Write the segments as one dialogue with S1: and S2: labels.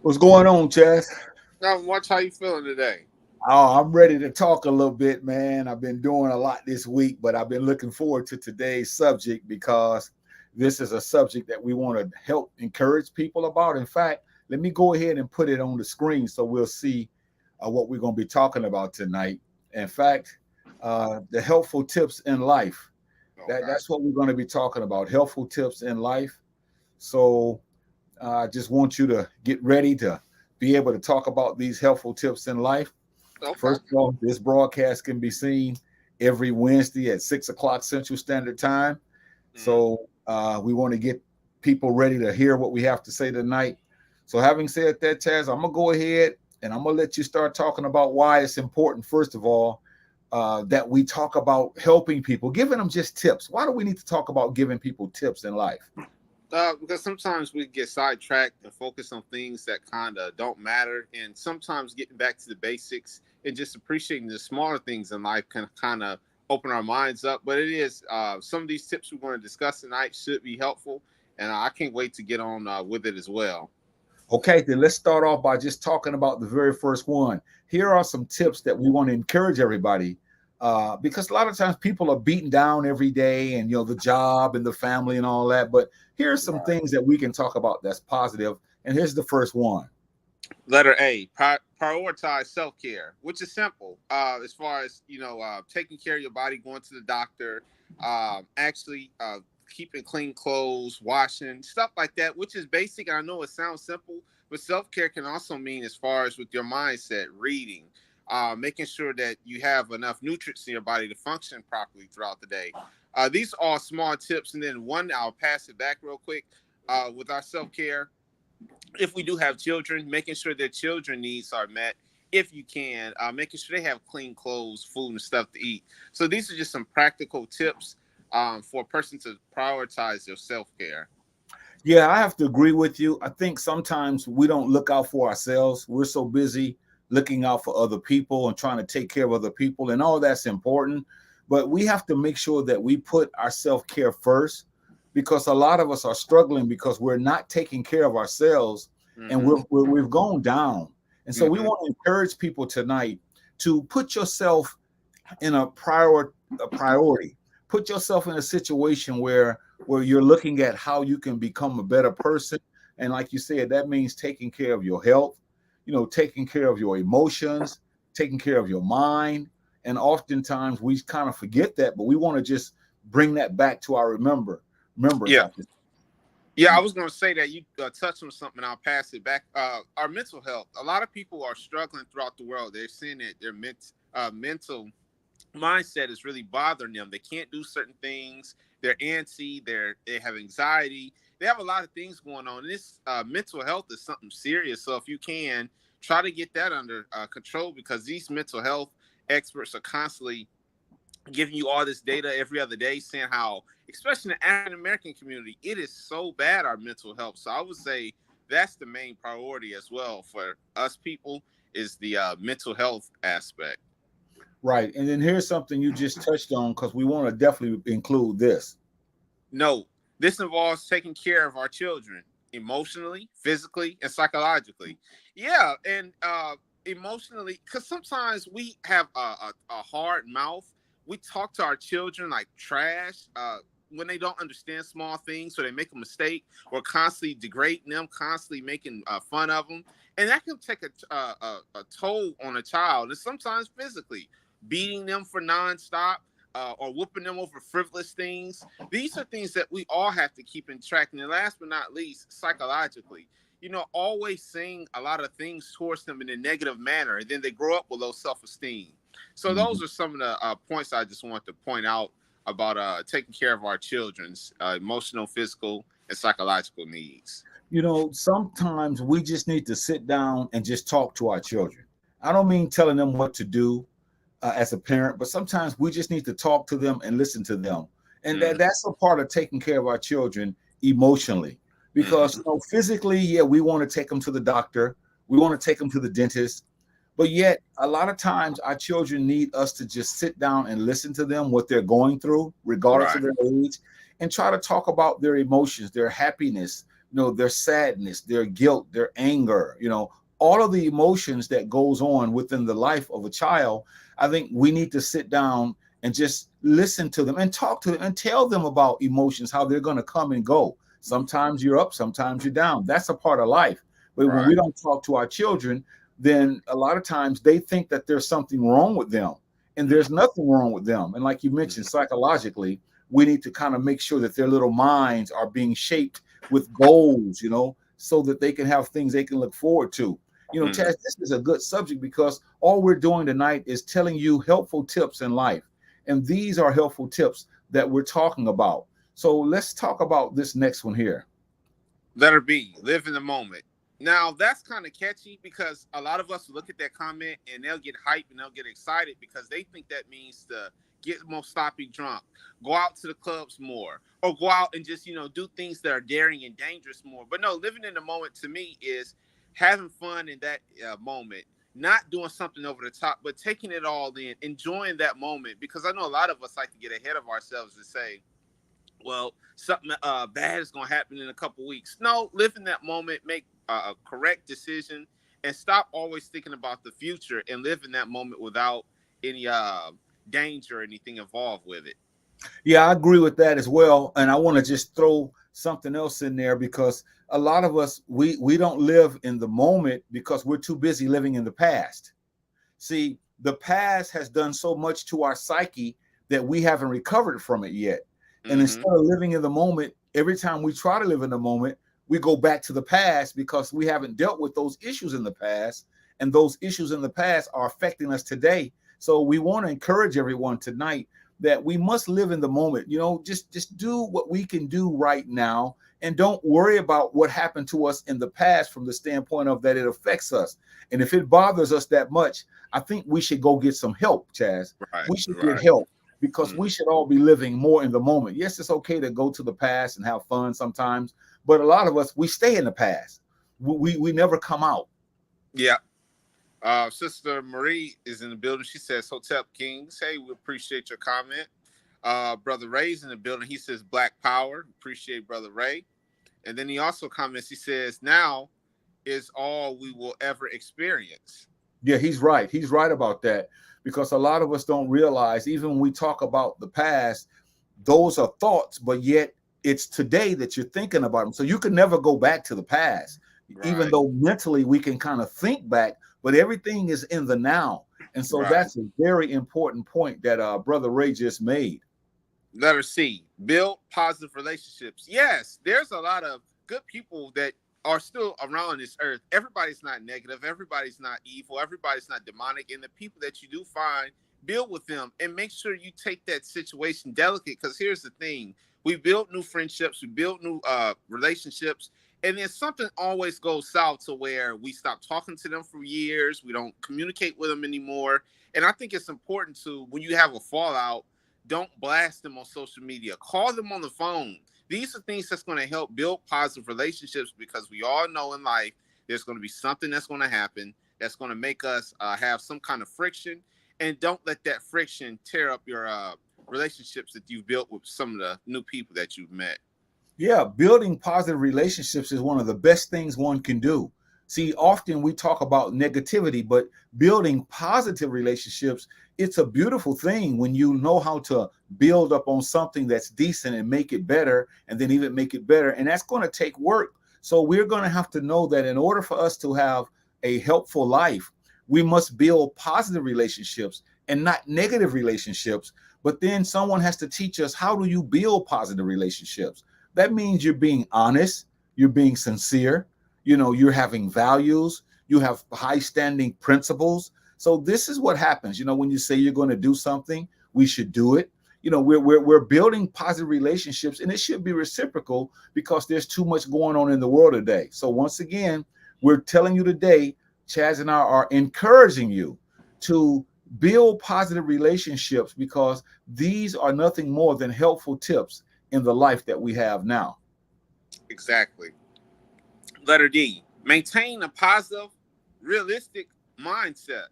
S1: What's going on, Chaz?
S2: Not much. How you feeling today?
S1: Oh, I'm ready to talk a little bit, man. I've been doing a lot this week, but I've been looking forward to today's subject because this is a subject that we want to help encourage people about. In fact, let me go ahead and put it on the screen so we'll see what we're going to be talking about tonight. In fact, the helpful tips in life.
S2: Okay.
S1: That's what we're going to be talking about. Helpful tips in life. So I just want you to get ready to be able to talk about these helpful tips in life.
S2: Okay.
S1: First of all, this broadcast can be seen every Wednesday at 6 o'clock Central Standard Time.
S2: Mm.
S1: So we want to get people ready to hear what we have to say tonight. So, having said that, Chaz, I'm going to go ahead and I'm going to let you start talking about why it's important, first of all, that we talk about helping people, giving them just tips. Why do we need to talk about giving people tips in life?
S2: Because sometimes we get sidetracked and focus on things that kind of don't matter, and sometimes getting back to the basics and just appreciating the smaller things in life can kind of open our minds up. But it is some of these tips we're going to discuss tonight should be helpful, and I can't wait to get on with it as well.
S1: Okay, then let's start off by just talking about the very first one. Here are some tips that we want to encourage everybody because a lot of times people are beaten down every day and, the job and the family and all that. But here's some
S2: Right.
S1: things that we can talk about that's positive. And here's the first one.
S2: Letter A, prioritize self care, which is simple. As far as taking care of your body, going to the doctor, actually keeping clean clothes, washing stuff like that, which is basic. And I know it sounds simple, but self care can also mean, as far as with your mindset, reading, making sure that you have enough nutrients in your body to function properly throughout the day. These are all small tips, and then one, I'll pass it back real quick. With our self care, if we do have children, making sure their children needs are met if you can, making sure they have clean clothes, food, and stuff to eat. So these are just some practical tips for a person to prioritize their self-care.
S1: Yeah, I have to agree with you. I think sometimes we don't look out for ourselves. We're so busy looking out for other people and trying to take care of other people, and all that's important. But we have to make sure that we put our self care first because a lot of us are struggling because we're not taking care of ourselves and
S2: Mm-hmm.
S1: we've gone down. And so we
S2: Mm-hmm.
S1: want to encourage people tonight to put yourself in a priority. Put yourself in a situation where you're looking at how you can become a better person. And like you said, that means taking care of your health, taking care of your emotions, taking care of your mind. And oftentimes we kind of forget that, but we want to just bring that back to our remembrance.
S2: Yeah.
S1: I just
S2: Yeah, I was going to say that you touched on something. I'll pass it back. Our mental health. A lot of people are struggling throughout the world. They're seeing that their mental mindset is really bothering them. They can't do certain things. They're antsy. They have anxiety. They have a lot of things going on. This mental health is something serious. So if you can try to get that under control, because these mental health experts are constantly giving you all this data every other day, saying how, especially in the African American community, it is so bad, our mental health. So I would say that's the main priority as well for us people, is the mental health aspect.
S1: right. And then here's something you just touched on because we want to definitely include this.
S2: No, this involves taking care of our children emotionally, physically, and psychologically. Yeah, and emotionally, because sometimes we have a hard mouth. We talk to our children like trash. When they don't understand small things, so they make a mistake, we're constantly degrading them, constantly making fun of them, and that can take a toll on a child, and sometimes physically beating them for nonstop, or whooping them over frivolous things. These are things that we all have to keep in track. And then last but not least, psychologically, always saying a lot of things towards them in a negative manner, and then they grow up with low self-esteem. So
S1: Mhm.
S2: those are some of the points I just want to point out about taking care of our children's emotional, physical, and psychological needs.
S1: Sometimes we just need to sit down and just talk to our children. I don't mean telling them what to do as a parent, but sometimes we just need to talk to them and listen to them. And
S2: Mm-hmm.
S1: that's a part of taking care of our children emotionally. Because
S2: Mm-hmm.
S1: physically, yeah, we want to take them to the doctor, we want to take them to the dentist, but yet a lot of times our children need us to just sit down and listen to them, what they're going through, regardless of
S2: Right.
S1: their age, and try to talk about their emotions, their happiness, their sadness, their guilt, their anger, all of the emotions that goes on within the life of a child. I think we need to sit down and just listen to them and talk to them and tell them about emotions, how they're going to come and go. Sometimes you're up, sometimes you're down. That's a part of life. But when
S2: Right.
S1: we don't talk to our children, then a lot of times they think that there's something wrong with them, and there's nothing wrong with them. And like you mentioned, psychologically, we need to kind of make sure that their little minds are being shaped with goals, so that they can have things they can look forward to. Chaz,
S2: Mhm.
S1: this is a good subject because all we're doing tonight is telling you helpful tips in life. And these are helpful tips that we're talking about. So let's talk about this next one here.
S2: Let her be. Live in the moment. Now that's kind of catchy because a lot of us look at that comment and they'll get hyped and they'll get excited because they think that means to get more sloppy drunk, go out to the clubs more, or go out and just do things that are daring and dangerous more. But no, living in the moment to me is having fun in that moment, not doing something over the top, but taking it all in, enjoying that moment. Because I know a lot of us like to get ahead of ourselves and say, well, something bad is going to happen in a couple weeks. No, live in that moment, make a correct decision, and stop always thinking about the future and live in that moment without any danger or anything involved with it.
S1: Yeah, I agree with that as well. And I want to just throw something else in there because a lot of us, we don't live in the moment because we're too busy living in the past. See, the past has done so much to our psyche that we haven't recovered from it yet. And
S2: Mm-hmm.
S1: instead of living in the moment, every time we try to live in the moment, we go back to the past because we haven't dealt with those issues in the past. And those issues in the past are affecting us today. So we want to encourage everyone tonight that we must live in the moment. Just do what we can do right now and don't worry about what happened to us in the past from the standpoint of that it affects us. And if it bothers us that much, I think we should go get some help, Chaz.
S2: Right,
S1: We should get
S2: right.
S1: help because we
S2: Mm-hmm.
S1: should all be living more in the moment. Yes, it's okay to go to the past and have fun sometimes, but a lot of us, we stay in the past. We never come out.
S2: Yeah. Sister Marie is in the building. She says, Hotep Kings. Hey, we appreciate your comment. Brother Ray's in the building. He says, Black Power. Appreciate Brother Ray. And then he also comments, he says, now is all we will ever experience.
S1: Yeah, he's right. He's right about that because a lot of us don't realize, even when we talk about the past, those are thoughts, but yet it's today that you're thinking about them. So you can never go back to the past, even
S2: Right,
S1: though mentally we can kind of think back, but everything is in the now. And so
S2: right.
S1: that's a very important point that Brother Ray just made.
S2: Letter C, build positive relationships. Yes, there's a lot of good people that are still around this earth. Everybody's not negative. Everybody's not evil. Everybody's not demonic. And the people that you do find, build with them and make sure you take that situation delicate. Because here's the thing: we build new friendships, we build new relationships, and then something always goes south to where we stop talking to them for years. We don't communicate with them anymore. And I think it's important to, when you have a fallout, don't blast them on social media. Call them on the phone. These are things that's going to help build positive relationships because we all know in life there's going to be something that's going to happen that's going to make us have some kind of friction. And don't let that friction tear up your relationships that you've built with some of the new people that you've met.
S1: Yeah, building positive relationships is one of the best things one can do. See, often we talk about negativity, but building positive relationships, it's a beautiful thing when you know how to build up on something that's decent and make it better, and then even make it better. And that's going to take work. So we're going to have to know that in order for us to have a helpful life, we must build positive relationships and not negative relationships. But then someone has to teach us, how do you build positive relationships? That means you're being honest, you're being sincere, you're having values, you have high standing principles. So this is what happens. When you say you're going to do something, we should do it. We're building positive relationships, and it should be reciprocal because there's too much going on in the world today. So once again, we're telling you today, Chaz and I are encouraging you to build positive relationships because these are nothing more than helpful tips in the life that we have now.
S2: Exactly. Letter D, maintain a positive, realistic mindset.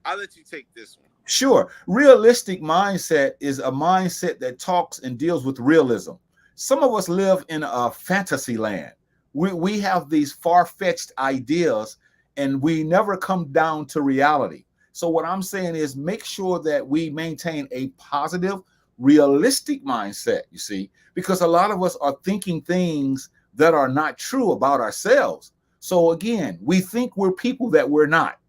S2: I'll let you take this one.
S1: Sure, realistic mindset is a mindset that talks and deals with realism. Some of us live in a fantasy land. We have these far-fetched ideas and we never come down to reality. So what I'm saying is make sure that we maintain a positive, realistic mindset, you see, because a lot of us are thinking things that are not true about ourselves. So again, we think we're people that we're not.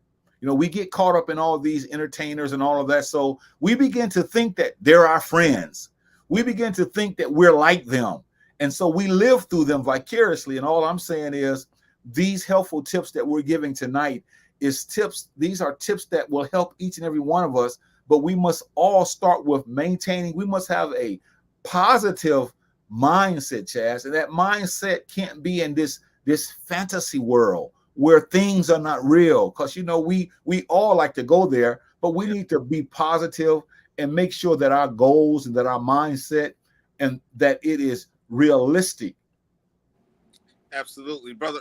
S1: You know, we get caught up in all these entertainers and all of that. So we begin to think that they're our friends. We begin to think that we're like them. And so we live through them vicariously. And all I'm saying is these helpful tips that we're giving tonight is tips. These are tips that will help each and every one of us. But we must all start with maintaining. We must have a positive mindset, Chaz. And that mindset can't be in this fantasy world where things are not real. Because we all like to go there, but we need to be positive and make sure that our goals and that our mindset and that it is realistic.
S2: Absolutely, brother.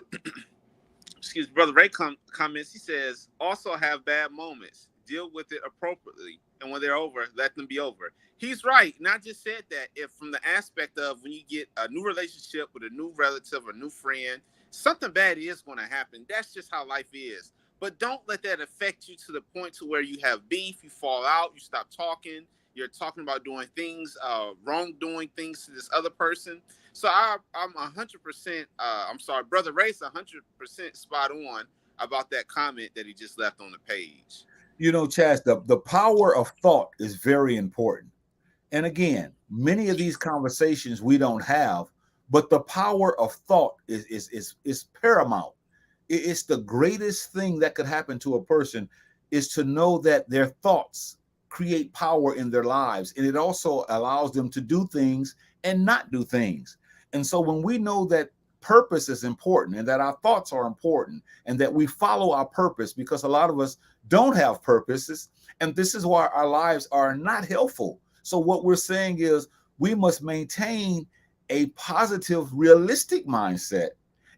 S2: Excuse me, brother Ray comments. He says, also have bad moments, deal with it appropriately, and when they're over, let them be over. He's right. And I just said that if from the aspect of when you get a new relationship with a new relative or new friend, something bad is going to happen. That's just how life is. But don't let that affect you to the point to where you have beef, you fall out, you stop talking, you're talking about doing things, wrongdoing things to this other person. So I'm 100%. I'm sorry, brother Ray's 100% spot on about that comment that he just left on the page.
S1: Chaz, the power of thought is very important. And again, many of these conversations we don't have, but the power of thought is paramount. It's the greatest thing that could happen to a person is to know that their thoughts create power in their lives. And it also allows them to do things and not do things. And so when we know that purpose is important and that our thoughts are important and that we follow our purpose, because a lot of us don't have purposes, and this is why our lives are not helpful. So what we're saying is we must maintain a positive, realistic mindset.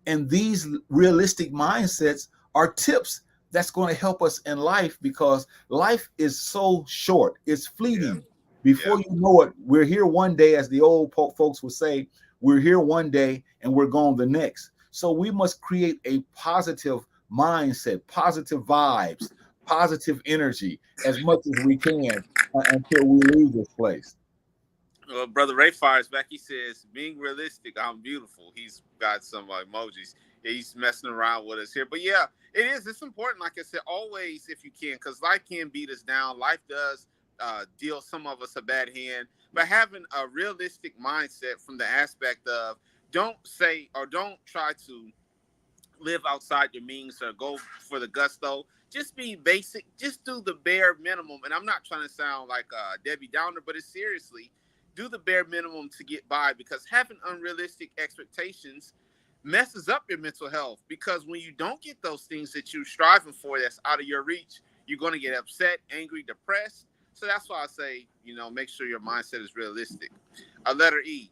S1: And these realistic mindsets are tips that's going to help us in life, because life is so short. It's
S2: Yeah.
S1: fleeting. Before
S2: Yeah.
S1: you know it, we're here one day, as the old folks would say, we're here one day and we're gone the next. So we must create a positive mindset, positive vibes, positive energy as much as we can until we leave this place.
S2: Well, brother Ray fires back. He says, "Being realistic, I'm beautiful." He's got some emojis. Yeah, he's messing around with us here, but yeah, it is. It's important, like I said, always if you can, because life can beat us down. Life does deal some of us a bad hand, but having a realistic mindset from the aspect of don't say or don't try to live outside your means or go for the gusto. Just be basic. Just do the bare minimum. And I'm not trying to sound like Debbie Downer, but it's seriously do the bare minimum to get by, because having unrealistic expectations messes up your mental health. Because when you don't get those things that you're striving for that's out of your reach, you're going to get upset, angry, depressed. So that's why I say, make sure your mindset is realistic. Letter E,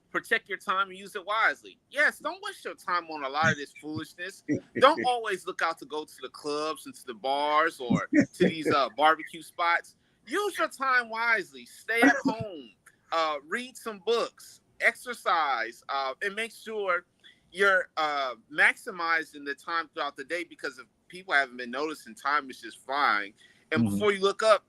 S2: protect your time and use it wisely. Yes, don't waste your time on a lot of this foolishness. Don't always look out to go to the clubs and to the bars or to these barbecue spots. Use your time wisely. Stay at home. Read some books. Exercise. And make sure you're maximizing the time throughout the day, because if people haven't been noticing, time is just flying. And
S1: Mhm.
S2: before you look up,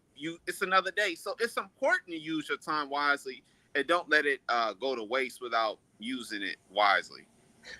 S2: it's another day. So it's important to use your time wisely and don't let it go to waste without using it wisely.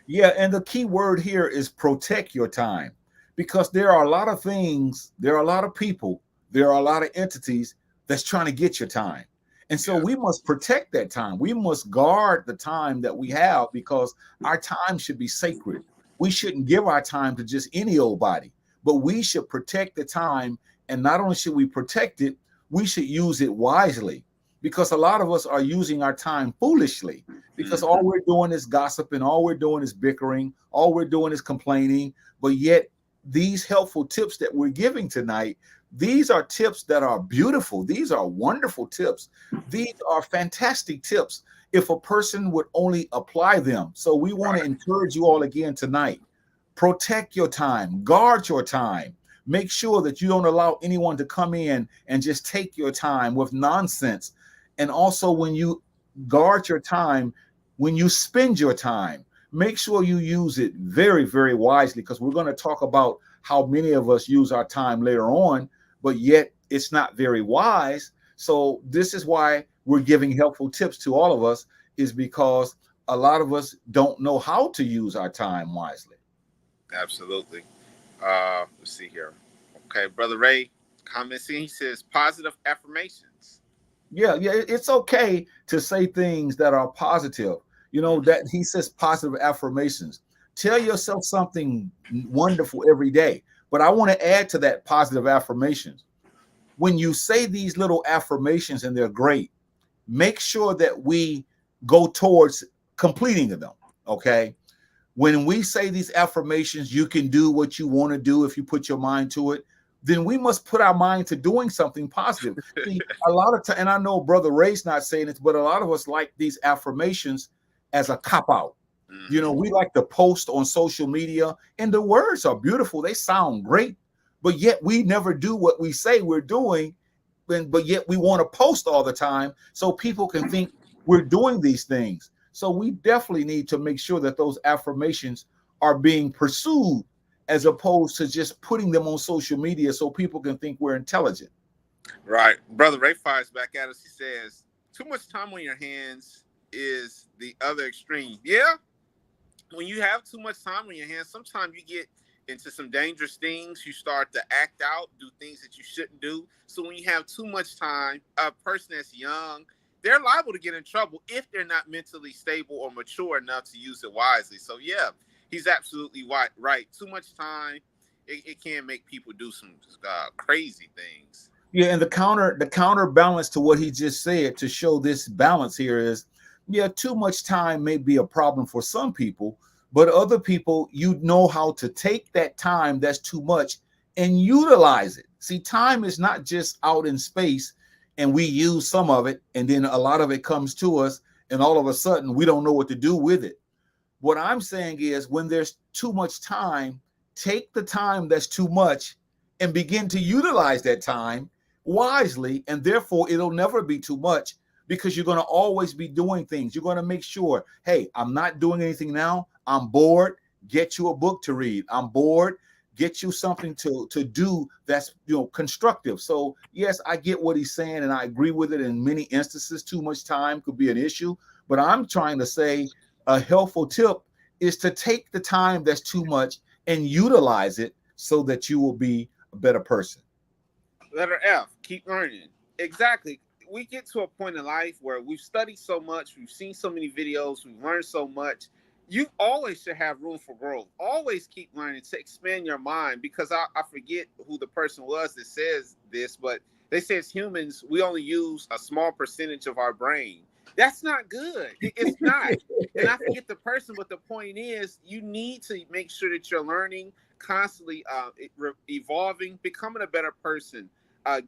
S1: Yeah, and the key word here is protect your time, because there are a lot of things, there are a lot of people, there are a lot of entities that's trying to get your time. And so
S2: Yeah.
S1: we must protect that time. We must guard the time that we have, because our time should be sacred. We shouldn't give our time to just any old body, but we should protect the time. And not only should we protect it, we should use it wisely, because a lot of us are using our time foolishly, because all
S2: Mm-hmm.
S1: we're doing is gossiping, all we're doing is bickering, all we're doing is complaining. But yet, these helpful tips that we're giving tonight, these are tips that are beautiful. These are wonderful tips. These are fantastic tips if a person would only apply them. So, we want to
S2: Right.
S1: encourage you all again tonight. Protect your time, guard your time. Make sure that you don't allow anyone to come in and just take your time with nonsense. And also, when you guard your time, when you spend your time, make sure you use it very, very wisely, because we're going to talk about how many of us use our time later on, but yet it's not very wise. So this is why we're giving helpful tips to all of us, is because a lot of us don't know how to use our time wisely.
S2: Absolutely. Let's see here. Okay, Brother Ray comments in. He says positive affirmations.
S1: Yeah, yeah, it's okay to say things that are positive. You know,
S2: Mhm.
S1: that he says positive affirmations. Tell yourself something wonderful every day. But I want to add to that positive affirmations. When you say these little affirmations and they're great, make sure that we go towards completing them. Okay. When we say these affirmations, you can do what you want to do if you put your mind to it, then we must put our mind to doing something positive. See, a lot of time, and I know Brother Ray's not saying it, but a lot of us like these affirmations as a cop out. You know,
S2: Hmm.
S1: we like to post on social media, and the words are beautiful, they sound great, but yet we never do what we say we're doing. But yet we want to post all the time so people can think we're doing these things. So we definitely need to make sure that those affirmations are being pursued, as opposed to just putting them on social media so people can think we're intelligent.
S2: Right. Brother Ray fires back at us. He says, too much time on your hands is the other extreme. Yeah. When you have too much time on your hands, sometimes you get into some dangerous things. You start to act out, do things that you shouldn't do. So when you have too much time, a person that's young, they're liable to get in trouble if they're not mentally stable or mature enough to use it wisely. So yeah, he's absolutely right. Too much time, it can make people do some crazy things.
S1: Yeah, and the counterbalance to what he just said, to show this balance here, is, yeah, too much time may be a problem for some people, but other people, you know how to take that time that's too much and utilize it. See, time is not just out in space and we use some of it and then a lot of it comes to us and all of a sudden we don't know what to do with it. What I'm saying is, when there's too much time, take the time that's too much and begin to utilize that time wisely. And therefore, it'll never be too much, because you're going to always be doing things. You're going to make sure, hey, I'm not doing anything now. I'm bored. Get you a book to read. I'm bored. Get you something to do that's, constructive. So yes, I get what he's saying, and I agree with it. In many instances, too much time could be an issue. But I'm trying to say, a helpful tip is to take the time that's too much and utilize it so that you will be a better person.
S2: Letter F, keep learning. Exactly. We get to a point in life where we've studied so much, we've seen so many videos, we've learned so much. You always should have room for growth. Always keep learning to expand your mind, because I forget who the person was that says this, but they say as humans, we only use a small percentage of our brain. That's not good. It's not. And I forget the person, but the point is, you need to make sure that you're learning constantly, evolving, becoming a better person,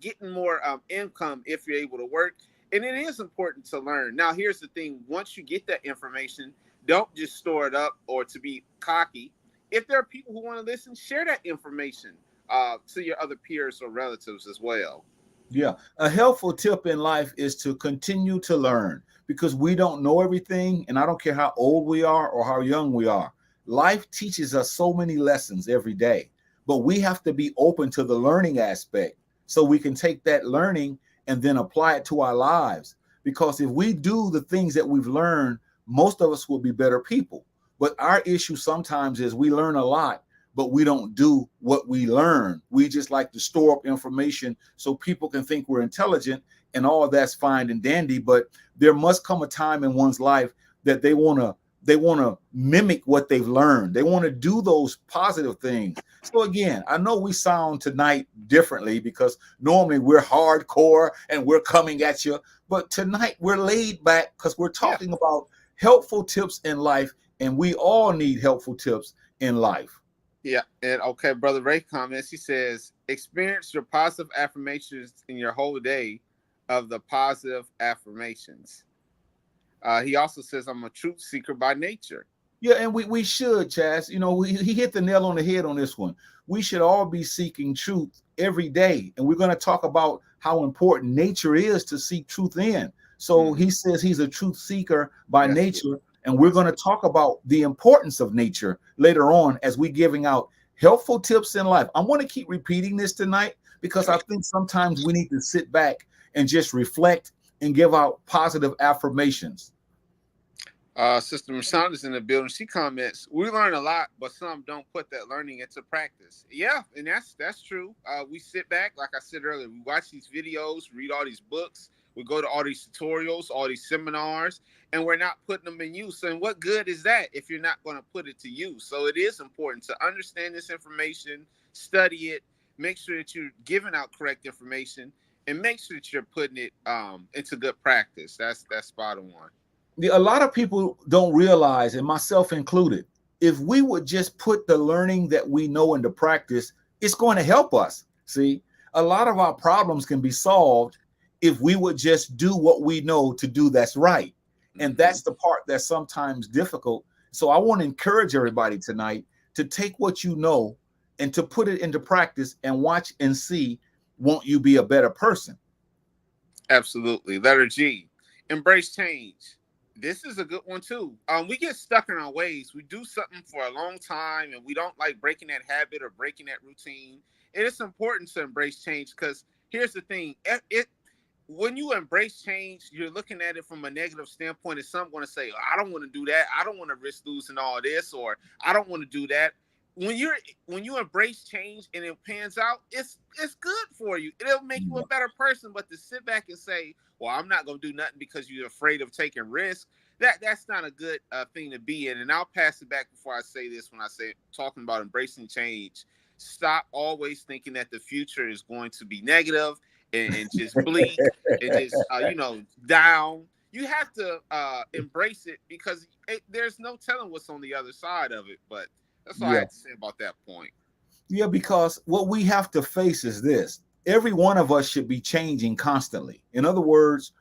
S2: getting more income if you're able to work. And it is important to learn. Now, here's the thing: once you get that information, don't just store it up or to be cocky. If there are people who want to listen, share that information to your other peers or relatives as well.
S1: Yeah. A helpful tip in life is to continue to learn, because we don't know everything. And I don't care how old we are or how young we are. Life teaches us so many lessons every day, but we have to be open to the learning aspect so we can take that learning and then apply it to our lives. Because if we do the things that we've learned, most of us will be better people. But our issue sometimes is we learn a lot, but we don't do what we learn. We just like to store up information so people can think we're intelligent, and all that's fine and dandy. But there must come a time in one's life that they want to mimic what they've learned. They want to do those positive things. So again, I know we sound tonight differently, because normally we're hardcore and we're coming at you, but tonight we're laid back because we're
S2: Yeah.
S1: talking about helpful tips in life, and we all need helpful tips in life.
S2: Yeah. And okay, Brother Ray comments. He says, experience your positive affirmations in your whole day of the positive affirmations. He also says, I'm a truth seeker by nature.
S1: Yeah, and we should, Chaz. He hit the nail on the head on this one. We should all be seeking truth every day. And we're going to talk about how important nature is to seek truth in. So
S2: Mhm.
S1: he says he's a truth seeker by
S2: Yes, he is.
S1: nature. And we're going to talk about the importance of nature later on as we giving out helpful tips in life. I want to keep repeating this tonight because I think sometimes we need to sit back and just reflect and give out positive affirmations.
S2: Sister Mashanda's in the building. She comments, "We learn a lot, but some don't put that learning into practice." Yeah, and that's true. We sit back, like I said earlier, we watch these videos, read all these books, we go to all these tutorials, all these seminars, and we're not putting them in use. And what good is that if you're not going to put it to use? So it is important to understand this information, study it, make sure that you're giving out correct information, and make sure that you're putting it into good practice. That's spot on.
S1: A lot of people don't realize, and myself included, if we would just put the learning that we know into practice, it's going to help us. See, a lot of our problems can be solved if we would just do what we know to do that's right. And that's the part that's sometimes difficult. So I want to encourage everybody tonight to take what you know and to put it into practice and watch and see, won't you be a better person?
S2: Absolutely. Letter G, embrace change. This is a good one too. We get stuck in our ways. We do something for a long time and we don't like breaking that habit or breaking that routine. It is important to embrace change because here's the thing. When you embrace change, you're looking at it from a negative standpoint. Is some going to say, I don't want to do that. I don't want to risk losing all this, or I don't want to do that. When you embrace change and it pans out, it's good for you. It'll make you a better person. But to sit back and say, well, I'm not going to do nothing because you're afraid of taking risks, that's not a good thing to be in. And I'll pass it back before I say this. When I say talking about embracing change, stop always thinking that the future is going to be negative and just bleak and just down. You have to embrace it because there's no telling what's on the other side of it. But that's all I have to say about that point.
S1: Yeah, because what we have to face is this. Every one of us should be changing constantly. In other words,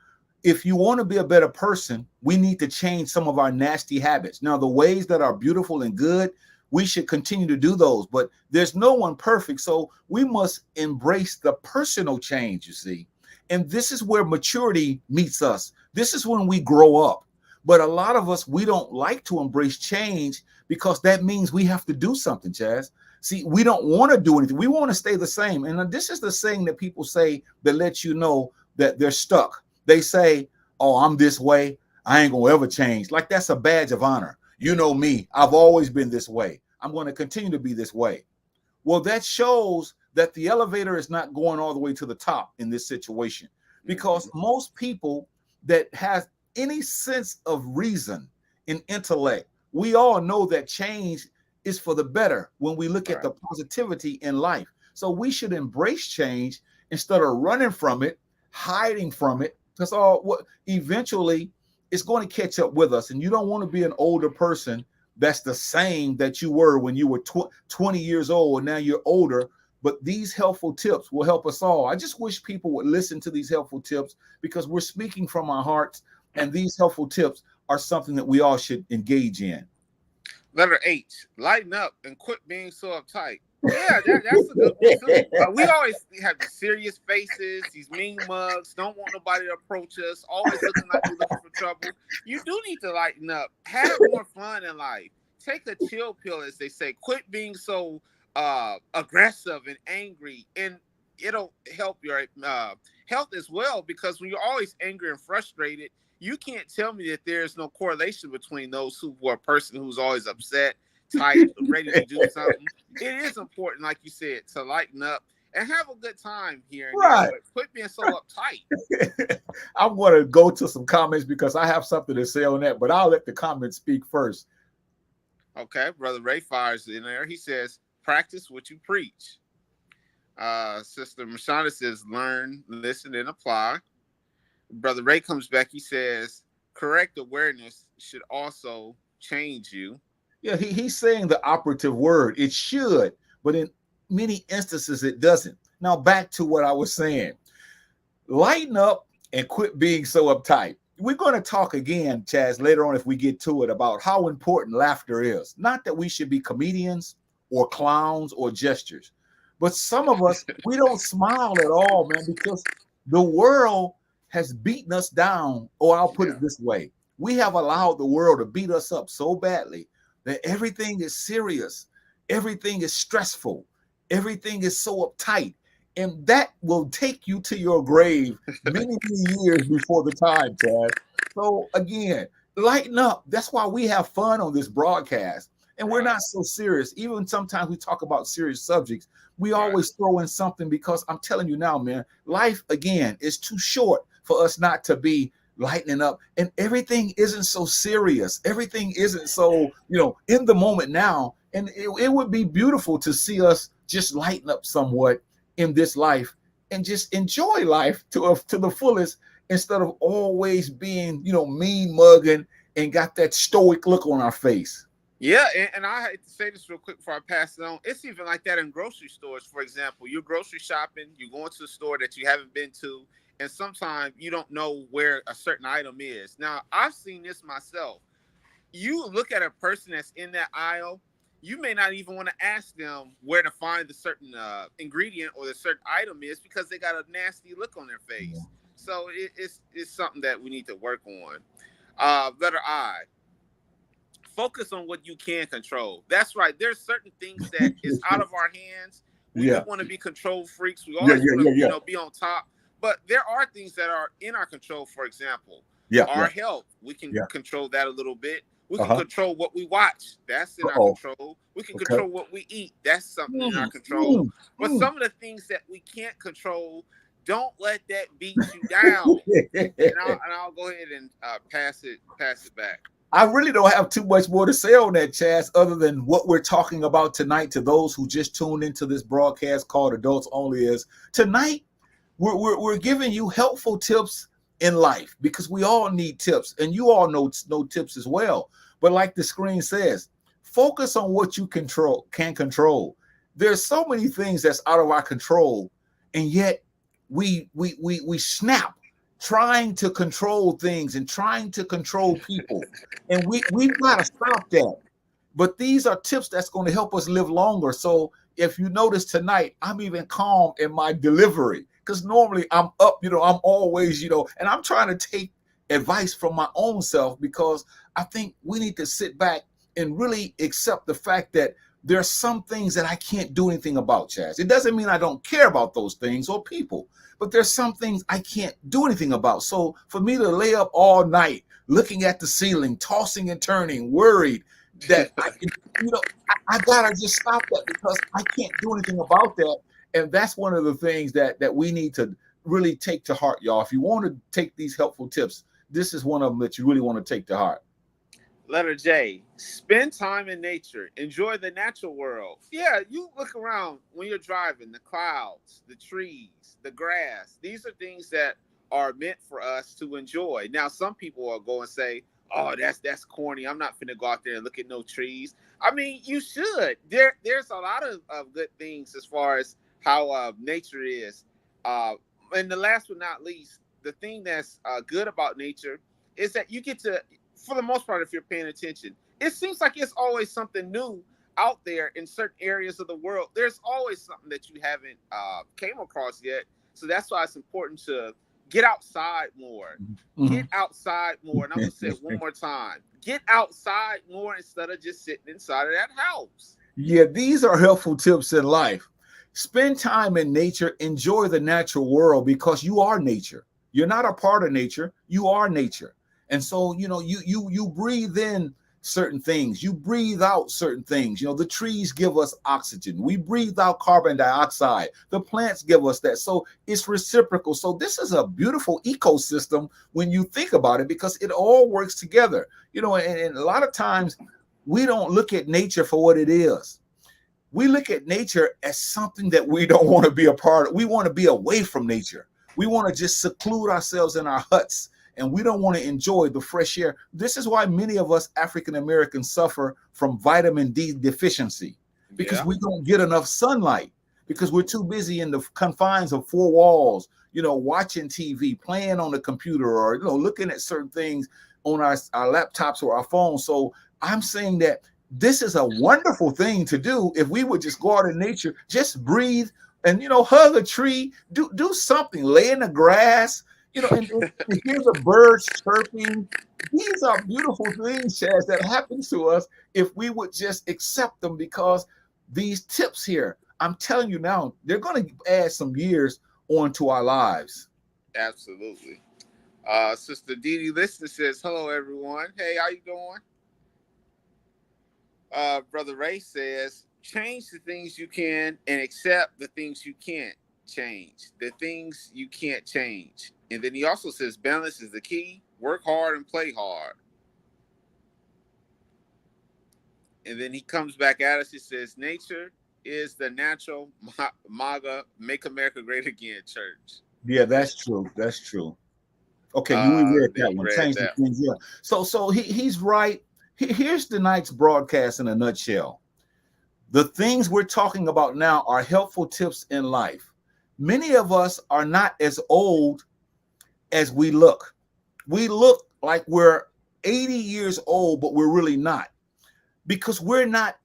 S1: if you want to be a better person, we need to change some of our nasty habits. Now, the ways that are beautiful and good, we should continue to do those, but there's no one perfect. So we must embrace the personal change, you see. And this is where maturity meets us. This is when we grow up. But a lot of us, we don't like to embrace change because that means we have to do something, Chazz. See, we don't want to do anything. We want to stay the same. And this is the saying that people say that lets you know that they're stuck. They say, oh, I'm this way. I ain't going to ever change. Like that's a badge of honor. You know me. I've always been this way. I'm going to continue to be this way. Well, that shows that the elevator is not going all the way to the top in this situation, because most people that has any sense of reason and intellect, we all know that change is for the better when we look at the positivity in life. So we should embrace change instead of running from it, hiding from it, because eventually it's going to catch up with us. And you don't want to be an older person that's the same that you were when you were 20 years old and now you're older. But these helpful tips will help us all. I just wish people would listen to these helpful tips because we're speaking from our hearts, and these helpful tips are something that we all should engage in.
S2: Letter H, lighten up and quit being so uptight. Yeah, that's a good one too. We always have these serious faces, these mean mugs, don't want nobody to approach us, always looking like we're looking for trouble. You do need to lighten up. Have more fun in life. Take a chill pill, as they say. Quit being so aggressive and angry, and it'll help your health as well, because when you're always angry and frustrated, you can't tell me that there's no correlation between those who are a person who's always upset, tight, ready to do something. It is important, like you said, to lighten up and have a good time here and there. But quit being so uptight.
S1: I'm going to go to some comments because I have something to say on that, but I'll let the comments speak first.
S2: Okay, Brother Ray fires in there. He says, practice what you preach. Sister Mashana says, learn, listen, and apply. Brother Ray comes back. He says, correct awareness should also change you.
S1: Yeah, he's saying the operative word. It should, but in many instances, it doesn't. Now, back to what I was saying. Lighten up and quit being so uptight. We're going to talk again, Chazz, later on if we get to it, about how important laughter is. Not that we should be comedians or clowns or gestures, but some of us, we don't smile at all, man, because the world has beaten us down. Or I'll put it this way. We have allowed the world to beat us up so badly that everything is serious, everything is stressful, everything is so uptight, and that will take you to your grave many, many years before the time, Chad. So again, lighten up. That's why we have fun on this broadcast. And we're
S2: Right.
S1: not so serious. Even sometimes we talk about serious subjects. We
S2: Right.
S1: always throw in something because I'm telling you now, man, life again is too short for us not to be lightening up. And everything isn't so serious. Everything isn't so, in the moment now. And it would be beautiful to see us just lighten up somewhat in this life and just enjoy life to the fullest instead of always being, mean mugging and got that stoic look on our face.
S2: Yeah, and I hate to say this real quick before I pass it on. It's even like that in grocery stores. For example, you're grocery shopping, you go into a store that you haven't been to, and sometimes you don't know where a certain item is. Now, I've seen this myself. You look at a person that's in that aisle, you may not even want to ask them where to find the certain ingredient or the certain item is because they got a nasty look on their face. So it's something that we need to work on. Letter I. Focus on what you can control. That's right. There's certain things that is out of our hands. We
S1: Yeah.
S2: want to be control freaks. We
S1: Yeah,
S2: always
S1: yeah,
S2: want to,
S1: yeah, yeah.
S2: be on top. But there are things that are in our control. For example,
S1: Yeah,
S2: our
S1: yeah,
S2: health. We can
S1: yeah.
S2: control that a little bit. We can
S1: Uh-huh.
S2: control what we watch. That's in our
S1: Uh-oh.
S2: control. We can
S1: Okay.
S2: control what we eat. That's something in our
S1: Mm,
S2: control.
S1: mm,
S2: But
S1: mm.
S2: some of the things that we can't control, don't let that beat you down. And I'll go ahead and pass it back.
S1: I really don't have too much more to say on that, Chaz, other than what we're talking about tonight to those who just tuned into this broadcast called Adults Only is tonight we're giving you helpful tips in life because we all need tips and you all know tips as well. But like the screen says, focus on what you can control. There's so many things that's out of our control, and yet we snap trying to control things and trying to control people. And we've got to stop that. But these are tips that's going to help us live longer. So if you notice tonight, I'm even calm in my delivery because normally I'm up, I'm always, and I'm trying to take advice from my own self because I think we need to sit back and really accept the fact that there's some things that I can't do anything about, Chaz. It doesn't mean I don't care about those things or people, but there's some things I can't do anything about. So for me to lay up all night looking at the ceiling, tossing and turning, worried that I gotta just stop that because I can't do anything about that. And that's one of the things that we need to really take to heart, y'all. If you want to take these helpful tips, this is one of them that you really want to take to heart.
S2: Letter J. Spend time in nature. Enjoy the natural world. Yeah, you look around when you're driving, the clouds, the trees, the grass. These are things that are meant for us to enjoy. Now, some people will go and say, "Oh, that's corny. I'm not finna go out there and look at no trees." I mean, you should. There's a lot of good things as far as how nature is. Uh, and the last but not least, the thing that's good about nature is that you get to, for the most part, if you're paying attention, it seems like it's always something new out there in certain areas of the world. There's always something that you haven't came across yet. So that's why it's important to get outside more. Get
S1: Mhm.
S2: outside more. And I'm going to say it one more time. Get outside more instead of just sitting inside of that house.
S1: Yeah, these are helpful tips in life. Spend time in nature, enjoy the natural world because you are nature. You're not a part of nature, you are nature. And so, you breathe in certain things, you breathe out certain things. The trees give us oxygen. We breathe out carbon dioxide. The plants give us that. So it's reciprocal. So this is a beautiful ecosystem when you think about it because it all works together. And a lot of times we don't look at nature for what it is. We look at nature as something that we don't want to be a part of. We want to be away from nature. We want to just seclude ourselves in our huts and we don't want to enjoy the fresh air. This is why many of us African Americans suffer from vitamin D deficiency because
S2: Yeah.
S1: we don't get enough sunlight because we're too busy in the confines of four walls, watching TV, playing on the computer or, looking at certain things on our laptops or our phones. So I'm saying that this is a wonderful thing to do if we would just go out in nature, just breathe and hug a tree, do something, lay in the grass, and to hear the birds chirping. These are beautiful things, Chaz, that happens to us if we would just accept them, because these tips here, I'm telling you now, they're going to add some years onto our lives.
S2: Absolutely. Sister Dee Dee Lister says, "Hello, everyone. Hey, how you doing?" Brother Ray says, "Change the things you can and accept the things you can't change. The things you can't change." And then he also says, "Balance is the key. Work hard and play hard." And then he comes back at us. He says, "Nature is the natural MAGA, Make America Great Again church."
S1: Yeah, that's true. That's true. Okay, you we read
S2: Then
S1: that
S2: he
S1: one.
S2: read
S1: Change the
S2: that.
S1: things. Yeah. So he's right. Here's tonight's broadcast in a nutshell. The things we're talking about now are helpful tips in life. Many of us are not as old as we look. We look like we're 80 years old, but we're really not, because we're not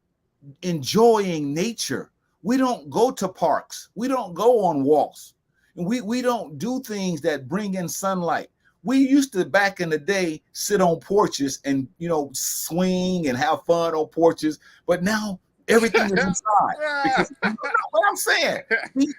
S1: enjoying nature. We don't go to parks. We don't go on walks. We don't do things that bring in sunlight. We used to, back in the day, sit on porches and swing and have fun on porches, but now everything is inside. Because you know what I'm saying.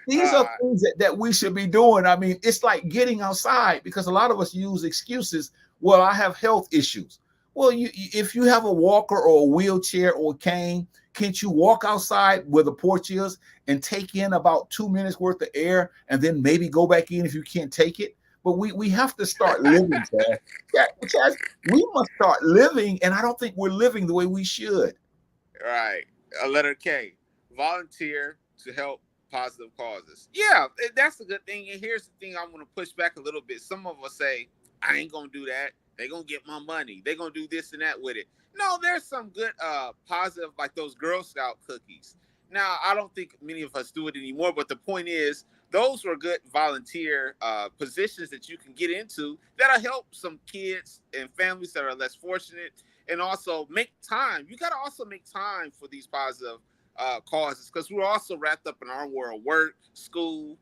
S1: These are
S2: uh,
S1: things that we should be doing. I mean, it's like getting outside, because a lot of us use excuses. Well, I have health issues. Well, if you have a walker or a wheelchair or a cane, can't you walk outside where the porch is and take in about 2 minutes worth of air, and then maybe go back in if you can't take it? But we have to start living, Chaz. Yeah, Chaz, we must start living, and I don't think we're living the way we should.
S2: right. A letter K. Volunteer to help positive causes. Yeah, that's a good thing. And here's the thing, I'm going to push back a little bit. Some of us say, "I ain't going to do that. They're going to get my money. They're going to do this and that with it." No, there's some good positive, like those Girl Scout cookies. Now, I don't think many of us do it anymore, but the point is, those were good volunteer positions that you can get into that'll help some kids and families that are less fortunate, and also make time. You got to also make time for these positive causes, because we're also wrapped up in our world: work, school,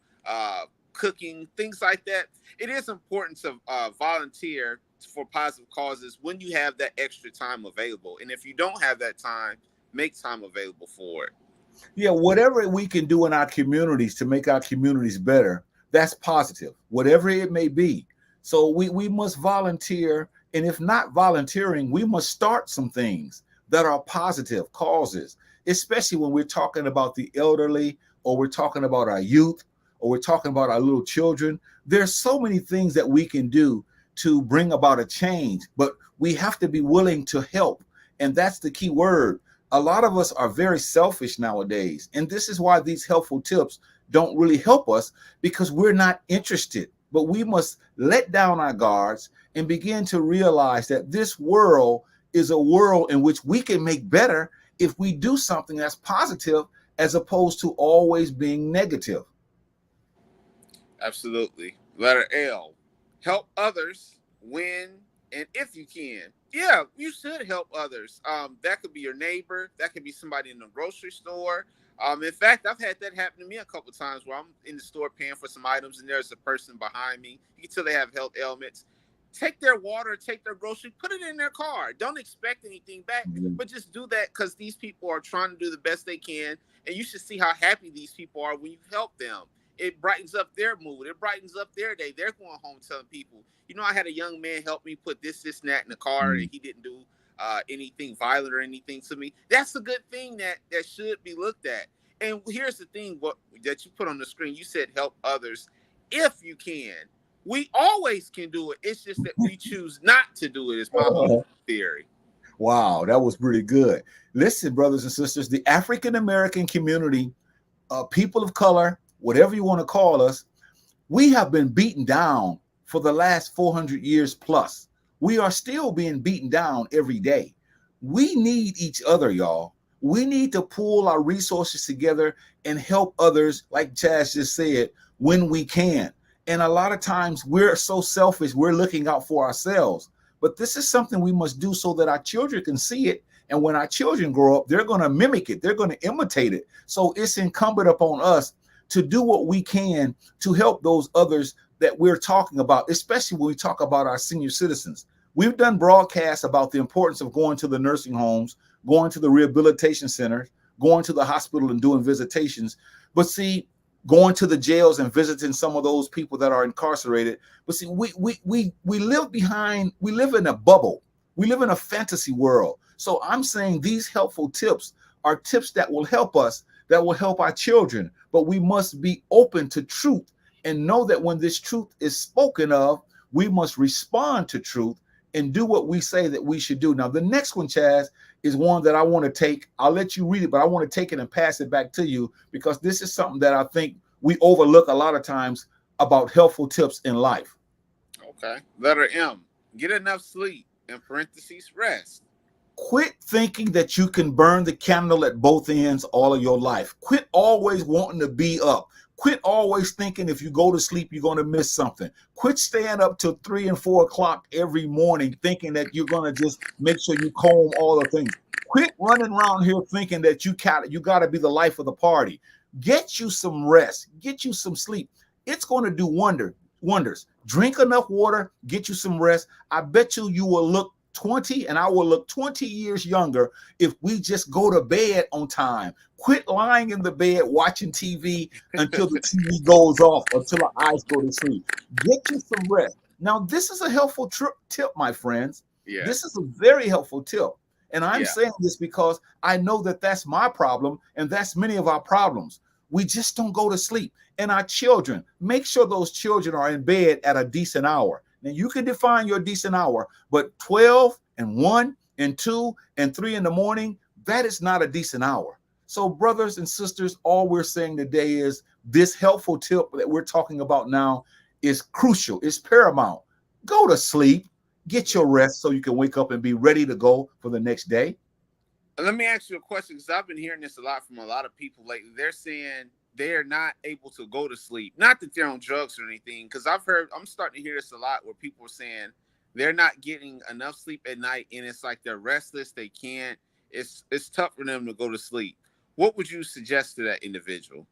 S2: cooking, things like that. It is important to volunteer for positive causes when you have that extra time available. And if you don't have that time, make time available for it.
S1: Yeah, whatever we can do in our communities to make our communities better, that's positive, whatever it may be. So we must volunteer. And if not volunteering, we must start some things that are positive causes, especially when we're talking about the elderly, or we're talking about our youth, or we're talking about our little children. There's so many things that we can do to bring about a change, but we have to be willing to help. And that's the key word. A lot of us are very selfish nowadays. And this is why these helpful tips don't really help us, because we're not interested. But we must let down our guards and begin to realize that this world is a world in which we can make better if we do something that's positive, as opposed to always being negative.
S2: Absolutely. Letter L. Help others when and if you can. Yeah, you should help others. That could be your neighbor. That could be somebody in the grocery store. In fact, I've had that happen to me a couple of times where I'm in the store paying for some items and there's a person behind me. You can tell they have health ailments. Take their water, take their grocery, put it in their car. Don't expect anything back, but just do that, because these people are trying to do the best they can. And you should see how happy these people are when you help them. It brightens up their mood. It brightens up their day. They're going home telling people, I had a young man help me put this, and that in the car, and he didn't do anything violent or anything to me. That's a good thing that should be looked at. And here's the thing: what that you put on the screen, you said help others if you can. We always can do it. It's just that we choose not to do it. Is my humble theory.
S1: Wow, that was pretty good. Listen, brothers and sisters, the African American community, people of color, whatever you want to call us, we have been beaten down for the last 400 years plus. We are still being beaten down every day. We need each other, y'all. We need to pool our resources together and help others, like Chaz just said, when we can. And a lot of times we're so selfish, we're looking out for ourselves. But this is something we must do so that our children can see it. And when our children grow up, they're going to mimic it, they're going to imitate it. So it's incumbent upon us to do what we can to help those others that we're talking about, especially when we talk about our senior citizens. We've done broadcasts about the importance of going to the nursing homes, going to the rehabilitation centers, going to the hospital and doing visitations. But see, going to the jails and visiting some of those people that are incarcerated. But see, we live in a bubble. We live in a fantasy world. So I'm saying these helpful tips are tips that will help us, that will help our children. But we must be open to truth and know that when this truth is spoken of, we must respond to truth and do what we say that we should do. Now, the next one, Chazz, is one that I want to take. I'll let you read it, but I want to take it and pass it back to you because this is something that I think we overlook a lot of times about helpful tips in life.
S2: Okay. Letter M. Get enough sleep. In parentheses, rest.
S1: Quit thinking that you can burn the candle at both ends all of your life. Quit always wanting to be up. Quit always thinking if you go to sleep, you're going to miss something. Quit staying up till 3 and 4 o'clock every morning thinking that you're going to just make sure you comb all the things. Quit running around here thinking that you got to be the life of the party. Get you some rest. Get you some sleep. It's going to do wonders. Drink enough water. Get you some rest. I bet you will look 20 and I will look 20 years younger if we just go to bed on time. Quit lying in the bed watching TV until the TV goes off, until our eyes go to sleep. Get you some rest. Now, this is a helpful tip, my friends. Yeah. This is a very helpful tip. And I'm saying this because I know that that's my problem and that's many of our problems. We just don't go to sleep. And our children, make sure those children are in bed at a decent hour. Now, you can define your decent hour, but 12 and 1 and 2 and 3 in the morning, that is not a decent hour. So, brothers and sisters, all we're saying today is this helpful tip that we're talking about now is crucial. It's paramount. Go to sleep, get your rest so you can wake up and be ready to go for the next day.
S2: Let me ask you a question because I've been hearing this a lot from a lot of people lately. They're saying they're not able to go to sleep. Not that they're on drugs or anything, because I'm starting to hear this a lot where people are saying they're not getting enough sleep at night and it's like they're restless. They can't. It's tough for them to go to sleep. What would you suggest to that individual?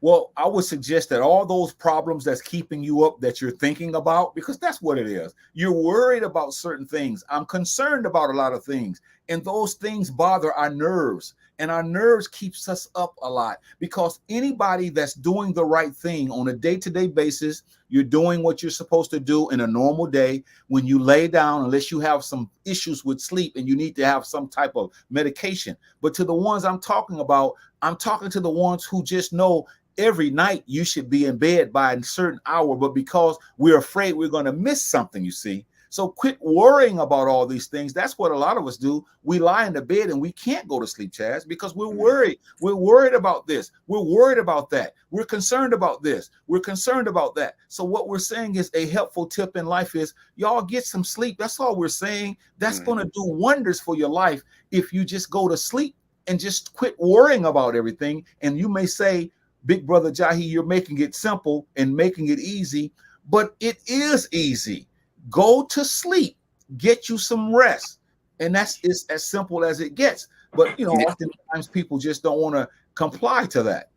S1: Well, I would suggest that all those problems that's keeping you up that you're thinking about, because that's what it is. You're worried about certain things. I'm concerned about a lot of things. And those things bother our nerves. And our nerves keeps us up a lot because anybody that's doing the right thing on a day-to-day basis, you're doing what you're supposed to do in a normal day. When you lay down, unless you have some issues with sleep and you need to have some type of medication. But to the ones I'm talking about, I'm talking to the ones who just know every night you should be in bed by a certain hour, but because we're afraid we're going to miss something, you see. So quit worrying about all these things. That's what a lot of us do. We lie in the bed and we can't go to sleep, Chazz, because we're worried. We're worried about this. We're worried about that. We're concerned about this. We're concerned about that. So what we're saying is a helpful tip in life is y'all get some sleep. That's all we're saying. That's going to do wonders for your life if you just go to sleep and just quit worrying about everything. And you may say, Big Brother Jahi, you're making it simple and making it easy, but it is easy. Go to sleep, get you some rest. And that's as simple as it gets. But, oftentimes people just don't want to comply to that.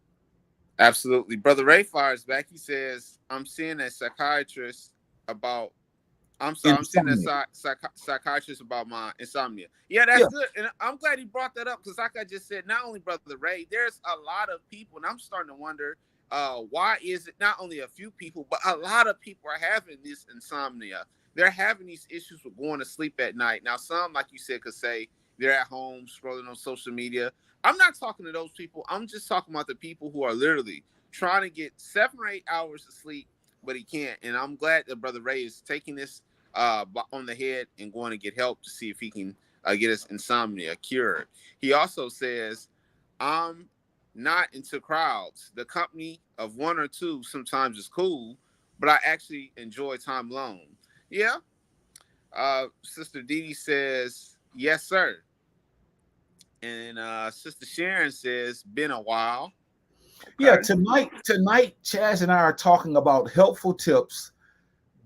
S2: Absolutely. Brother Ray fires back. He says, I'm seeing a psychiatrist about psychiatrist about my insomnia. Yeah, that's good. And I'm glad he brought that up because like I just said, not only Brother Ray, there's a lot of people, and I'm starting to wonder why is it not only a few people, but a lot of people are having this insomnia. They're having these issues with going to sleep at night. Now, some, like you said, could say they're at home scrolling on social media. I'm not talking to those people. I'm just talking about the people who are literally trying to get 7 or 8 hours of sleep, but he can't. And I'm glad that Brother Ray is taking this on the head and going to get help to see if he can get his insomnia cured. He also says, I'm not into crowds. The company of 1 or 2 sometimes is cool, but I actually enjoy time alone. Yeah. Sister Dee says, yes, sir. And Sister Sharon says, been a while. Okay.
S1: Yeah, tonight, Chazz and I are talking about helpful tips,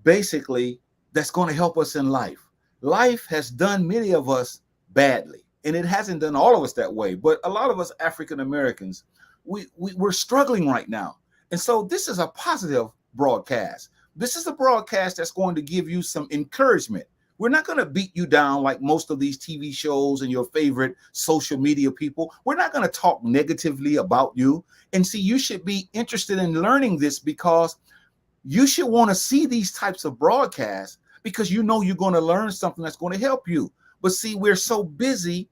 S1: basically, that's going to help us in life. Life has done many of us badly, and it hasn't done all of us that way. But a lot of us African Americans, we're struggling right now. And so this is a positive broadcast. This is a broadcast that's going to give you some encouragement. We're not going to beat you down like most of these TV shows and your favorite social media people. We're not going to talk negatively about you. And see, you should be interested in learning this, because you should want to see these types of broadcasts, because you know you're going to learn something that's going to help you. But see, we're so busy.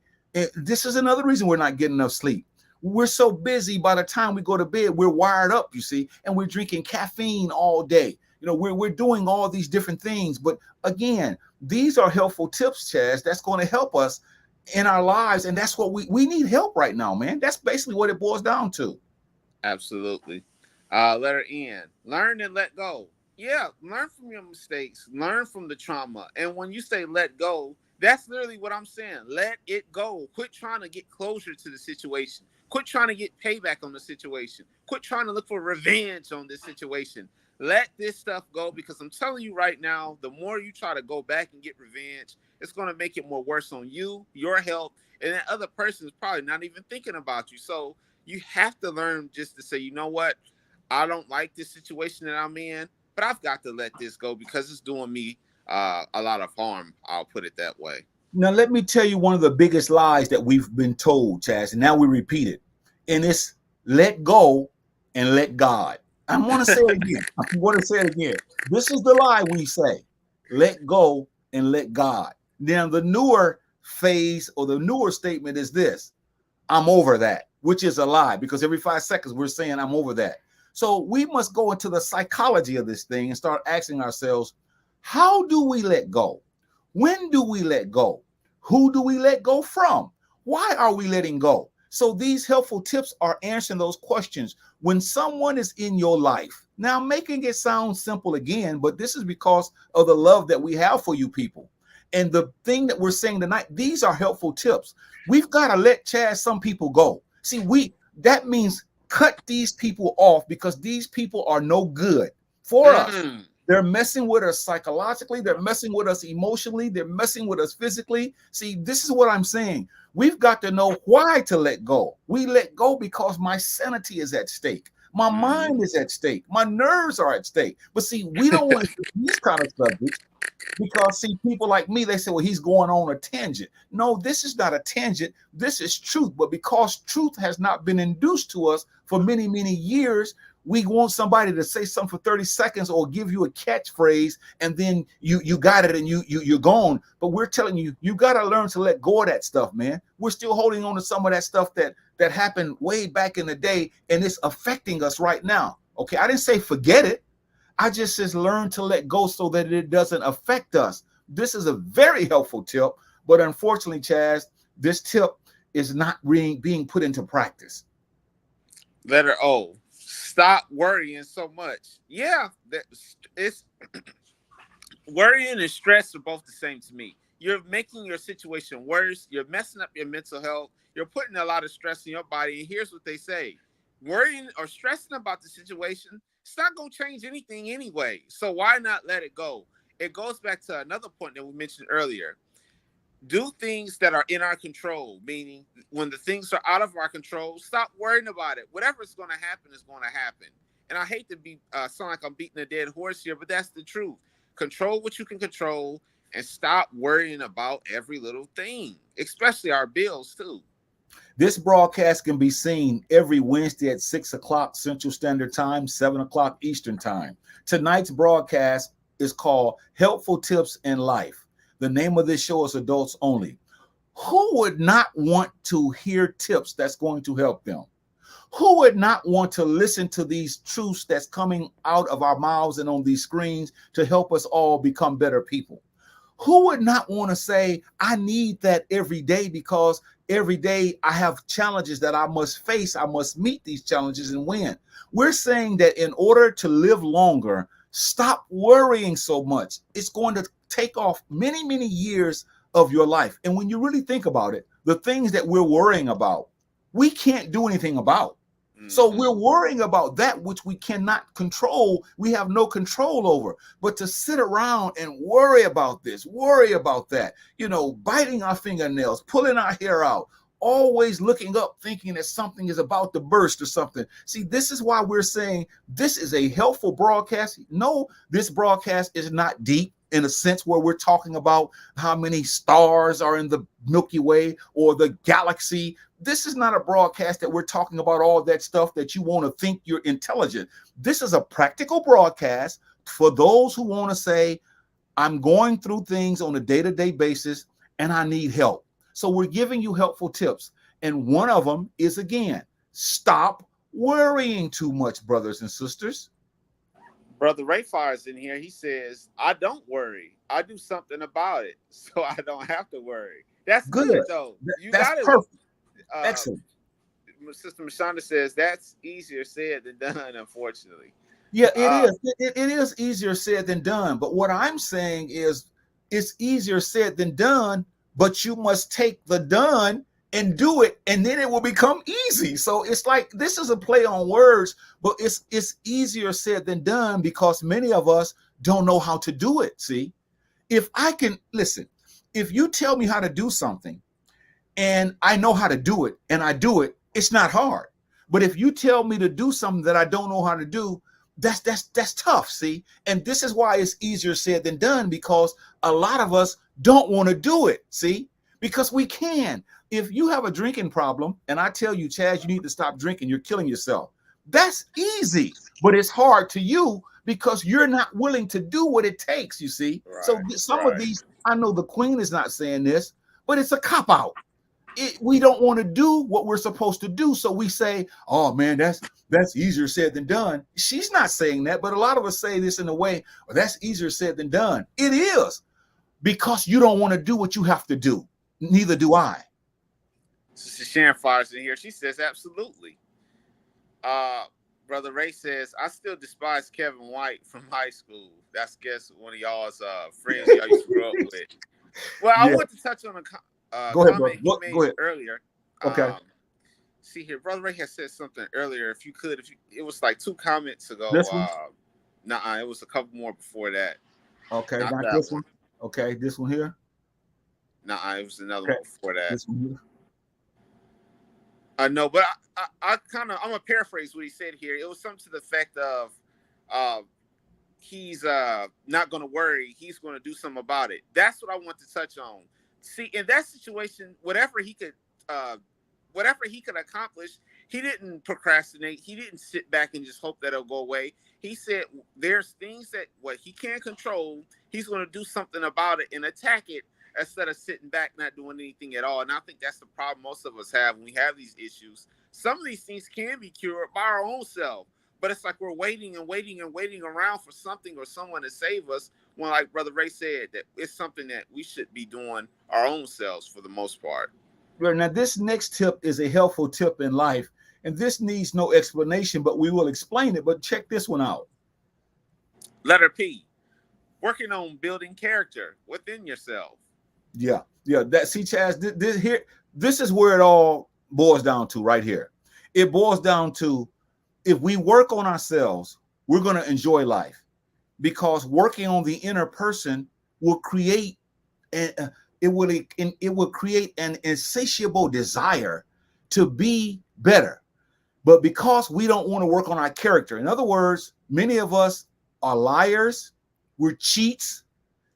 S1: This is another reason we're not getting enough sleep. We're so busy, by the time we go to bed, we're wired up, you see, and we're drinking caffeine all day. You know, we're doing all these different things. But again, these are helpful tips, Chazz, that's going to help us in our lives. And that's what we need help right now, man. That's basically what it boils down to.
S2: Absolutely. Letter N. Learn and let go. Yeah, learn from your mistakes. Learn from the trauma. And when you say let go, that's literally what I'm saying. Let it go. Quit trying to get closure to the situation. Quit trying to get payback on the situation. Quit trying to look for revenge on this situation. Let this stuff go, because I'm telling you right now, the more you try to go back and get revenge, it's going to make it more worse on you, your health, and that other person is probably not even thinking about you. So you have to learn just to say, you know what? I don't like this situation that I'm in, but I've got to let this go because it's doing me a lot of harm. I'll put it that way.
S1: Now, let me tell you one of the biggest lies that we've been told, Chazz, and now we repeat it. And it's let go and let God. I want to say it again. I want to say it again. This is the lie we say. Let go and let God. Now, the newer phase or the newer statement is this: I'm over that, which is a lie, because every 5 seconds we're saying I'm over that. So we must go into the psychology of this thing and start asking ourselves, how do we let go? When do we let go? Who do we let go from? Why are we letting go? So these helpful tips are answering those questions. When someone is in your life, now making it sound simple again, but this is because of the love that we have for you people. And the thing that we're saying tonight, these are helpful tips. We've got to let Chazz some people go. See, that means cut these people off, because these people are no good for us. They're messing with us psychologically. They're messing with us emotionally. They're messing with us physically. See, this is what I'm saying. We've got to know why to let go. We let go because my sanity is at stake. My mind is at stake. My nerves are at stake. But see, we don't want to do these kind of subjects, because see, people like me, they say, well, he's going on a tangent. No, this is not a tangent. This is truth. But because truth has not been induced to us for many, many years, we want somebody to say something for 30 seconds or give you a catchphrase, and then you got it and you're gone. But we're telling you, you got to learn to let go of that stuff, man. We're still holding on to some of that stuff that happened way back in the day, and it's affecting us right now. Okay, I didn't say forget it. I just says learn to let go so that it doesn't affect us. This is a very helpful tip, but unfortunately, Chazz, this tip is not being put into practice.
S2: Letter O. Stop worrying so much. Yeah, it's worrying and stress are both the same to me. You're making your situation worse. You're messing up your mental health. You're putting a lot of stress in your body. And here's what they say: worrying or stressing about the situation, it's not going to change anything anyway. So why not let it go? It goes back to another point that we mentioned earlier. Do things that are in our control, meaning when the things are out of our control, stop worrying about it. Whatever's going to happen is going to happen. And I hate to be sound like I'm beating a dead horse here, but that's the truth. Control what you can control and stop worrying about every little thing, especially our bills too.
S1: This broadcast can be seen every Wednesday at 6 o'clock Central Standard Time, 7 o'clock Eastern Time. Tonight's broadcast is called Helpful Tips in Life. The name of this show is Adults Only. Who would not want to hear tips that's going to help them? Who would not want to listen to these truths that's coming out of our mouths and on these screens to help us all become better people? Who would not want to say, I need that every day, because every day I have challenges that I must face. I must meet these challenges and win. We're saying that in order to live longer, stop worrying so much. It's going to take off many, many years of your life. And when you really think about it, the things that we're worrying about, we can't do anything about. So we're worrying about that which we cannot control. We have no control over. But to sit around and worry about this, worry about that, biting our fingernails, pulling our hair out, always looking up thinking that something is about to burst or something. See, this is why we're saying this is a helpful broadcast. No, this broadcast is not deep in a sense where we're talking about how many stars are in the Milky Way or the galaxy. This is not a broadcast that we're talking about all that stuff that you want to think you're intelligent. This is a practical broadcast for those who want to say, I'm going through things on a day-to-day basis and I need help. So we're giving you helpful tips. And one of them is, again, stop worrying too much, brothers and sisters.
S2: Brother Ray Fire's in here. He says, I don't worry. I do something about it so I don't have to worry. That's
S1: Good.
S2: good, though. You
S1: That's
S2: got it.
S1: perfect. Excellent.
S2: Sister Mashonda says, that's easier said than done, unfortunately.
S1: Yeah, it is. It is easier said than done. But what I'm saying is it's easier said than done, but you must take the done and do it, and then it will become easy. So it's like this is a play on words, but it's easier said than done because many of us don't know how to do it. See, if I can listen, if you tell me how to do something and I know how to do it and I do it, it's not hard. But if you tell me to do something that I don't know how to do, that's tough. See, and this is why it's easier said than done, because a lot of us don't want to do it. See, because we can. If you have a drinking problem and I tell you, Chazz, you need to stop drinking, you're killing yourself. That's easy, but it's hard to you because you're not willing to do what it takes. You see,
S2: Right,
S1: so some of these, I know the Queen is not saying this, but it's a cop out. We don't want to do what we're supposed to do, so we say, "Oh man, that's easier said than done." She's not saying that, but a lot of us say this in a way, "Well, that's easier said than done." It is because you don't want to do what you have to do. Neither do I.
S2: Sister Sharon Fire's in here. She says, absolutely. Brother Ray says, I still despise Kevin White from high school. That's, guess, one of y'all's friends y'all used to grow up with. Well, I want to touch on a
S1: go ahead,
S2: comment
S1: bro.
S2: he made earlier.
S1: Okay.
S2: See here, Brother Ray has said something earlier. If you could, it was like 2 comments ago.
S1: This one?
S2: It was a couple more before that.
S1: Okay, not this one. Okay, this one here.
S2: It was another one before that.
S1: This one here.
S2: No, but I'm gonna paraphrase what he said here. It was something to the effect of, he's not gonna worry. He's gonna do something about it. That's what I want to touch on. See, in that situation, whatever he could accomplish, he didn't procrastinate. He didn't sit back and just hope that it'll go away. He said, "There's things that what he can't control. He's gonna do something about it and attack it." Instead of sitting back, not doing anything at all. And I think that's the problem most of us have when we have these issues. Some of these things can be cured by our own self, but it's like we're waiting and waiting and waiting around for something or someone to save us, when, like Brother Ray said, that it's something that we should be doing our own selves for the most part.
S1: Right, now, this next tip is a helpful tip in life, and this needs no explanation, but we will explain it. But check this one out.
S2: Letter P, working on building character within yourself.
S1: Yeah. That, see, Chazz, this is where it all boils down to right here. It boils down to, if we work on ourselves, we're going to enjoy life, because working on the inner person will create it will create an insatiable desire to be better. But because we don't want to work on our character, in other words, many of us are liars, we're cheats.